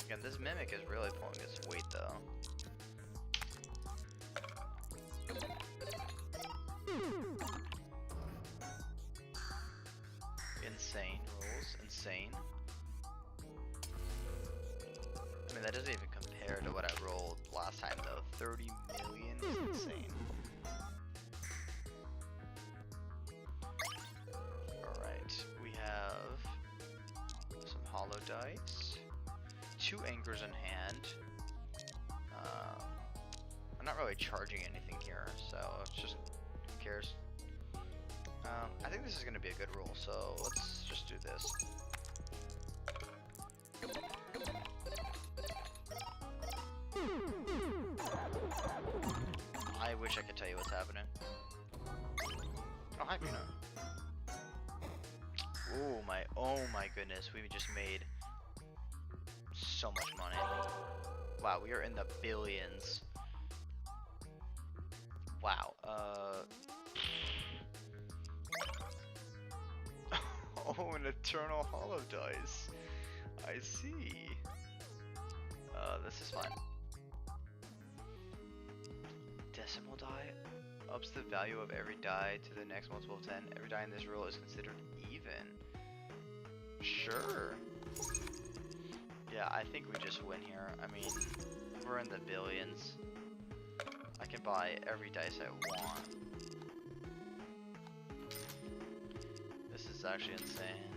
Again, this Mimic is really pulling its weight though. Insane rolls, insane. I mean, that doesn't even compare to what I rolled last time though. 30 million is insane. Alright, we have some hollow dice, 2 anchors in hand. I'm not really charging anything here, so it's just, who cares? I think this is going to be a good roll, so let's just do this. I wish I could tell you what's happening. Oh, hi, Pino. Oh my goodness, we just made so much money. Wow, we are in the billions. Wow, oh, an Eternal Hollow Dice. I see. This is fine. Decimal die ups the value of every die to the next multiple of 10. Every die in this roll is considered even. Sure. Yeah, I think we just win here. I mean, we're in the billions. I can buy every dice I want. This is actually insane.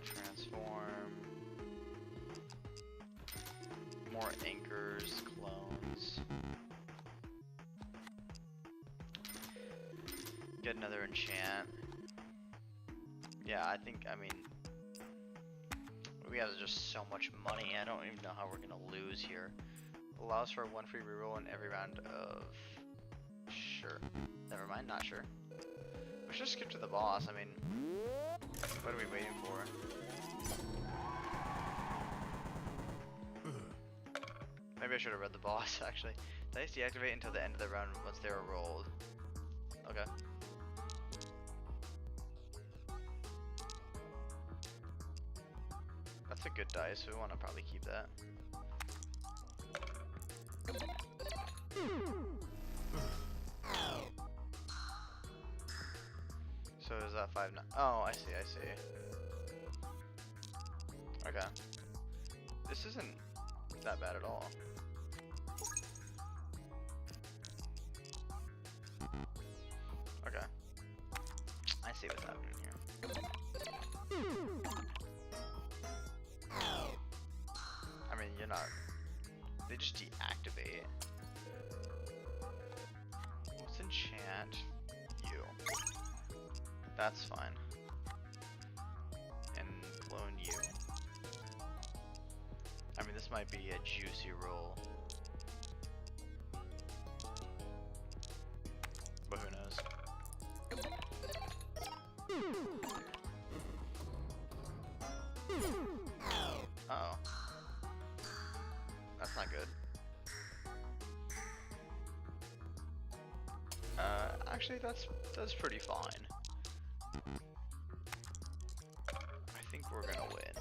Transform. More anchors, clones. Get another enchant. Yeah, I mean, we have just so much money, I don't even know how we're gonna lose here. Allows for 1 free reroll in every round of... Sure. Never mind, not sure. We should skip to the boss, I mean, what are we waiting for? Maybe I should have read the boss, actually. Dice deactivate until the end of the round once they are rolled. Okay. That's a good dice, so we want to probably keep that. So is that 5 now? Oh, I see, I see. Okay. This isn't that bad at all. Okay. I see what's happening here. I mean, you're not... They just deactivate. Let's enchant you. That's fine. And clone you. I mean, this might be a juicy roll. But who knows? Uh-oh. That's not good. Actually, that's pretty fine. I think we're gonna win.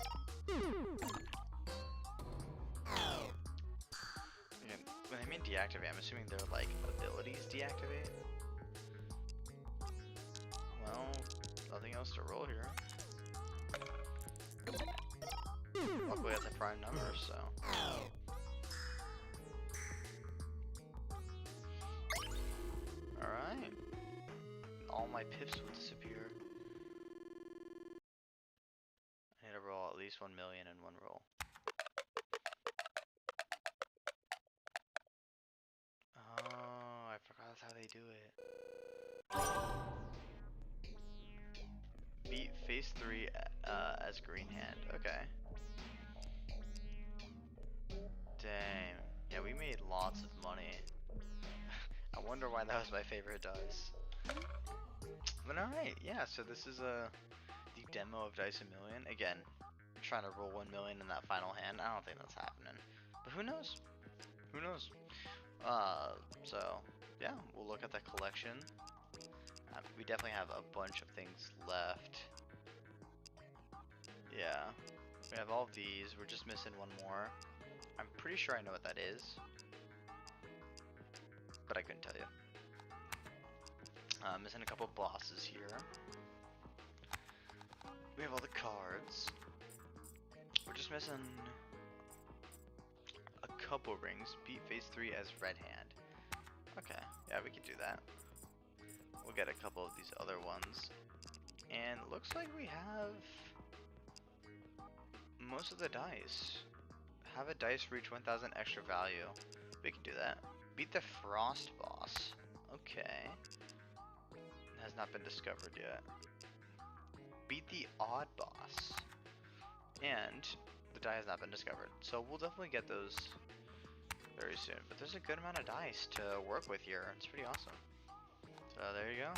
Again, when I mean deactivate, I'm assuming they're like abilities deactivate. Well, nothing else to roll here. Luckily, that's a prime number, so. Alright. All my pips will disappear. I need to roll at least 1 million in one roll. Oh, I forgot that's how they do it. Beat phase 3 as green hand. Okay. Dang. Yeah, we made lots of money. I wonder why that was my favorite dice. But alright, yeah, so this is the demo of Dice A Million. Again, I'm trying to roll 1 million in that final hand. I don't think that's happening. But who knows? Who knows? So, yeah, we'll look at the collection. We definitely have a bunch of things left. Yeah, we have all of these. We're just missing one more. I'm pretty sure I know what that is, but I couldn't tell you. Missing a couple bosses here. We have all the cards. We're just missing a couple rings. Beat phase 3 as red hand. Okay, yeah, we can do that. We'll get a couple of these other ones. And it looks like we have most of the dice. Have a dice reach 1000 extra value. We can do that. Beat the frost boss. Okay. Has not been discovered yet. Beat the odd boss. And the die has not been discovered. So we'll definitely get those very soon. But there's a good amount of dice to work with here. It's pretty awesome. So there you go.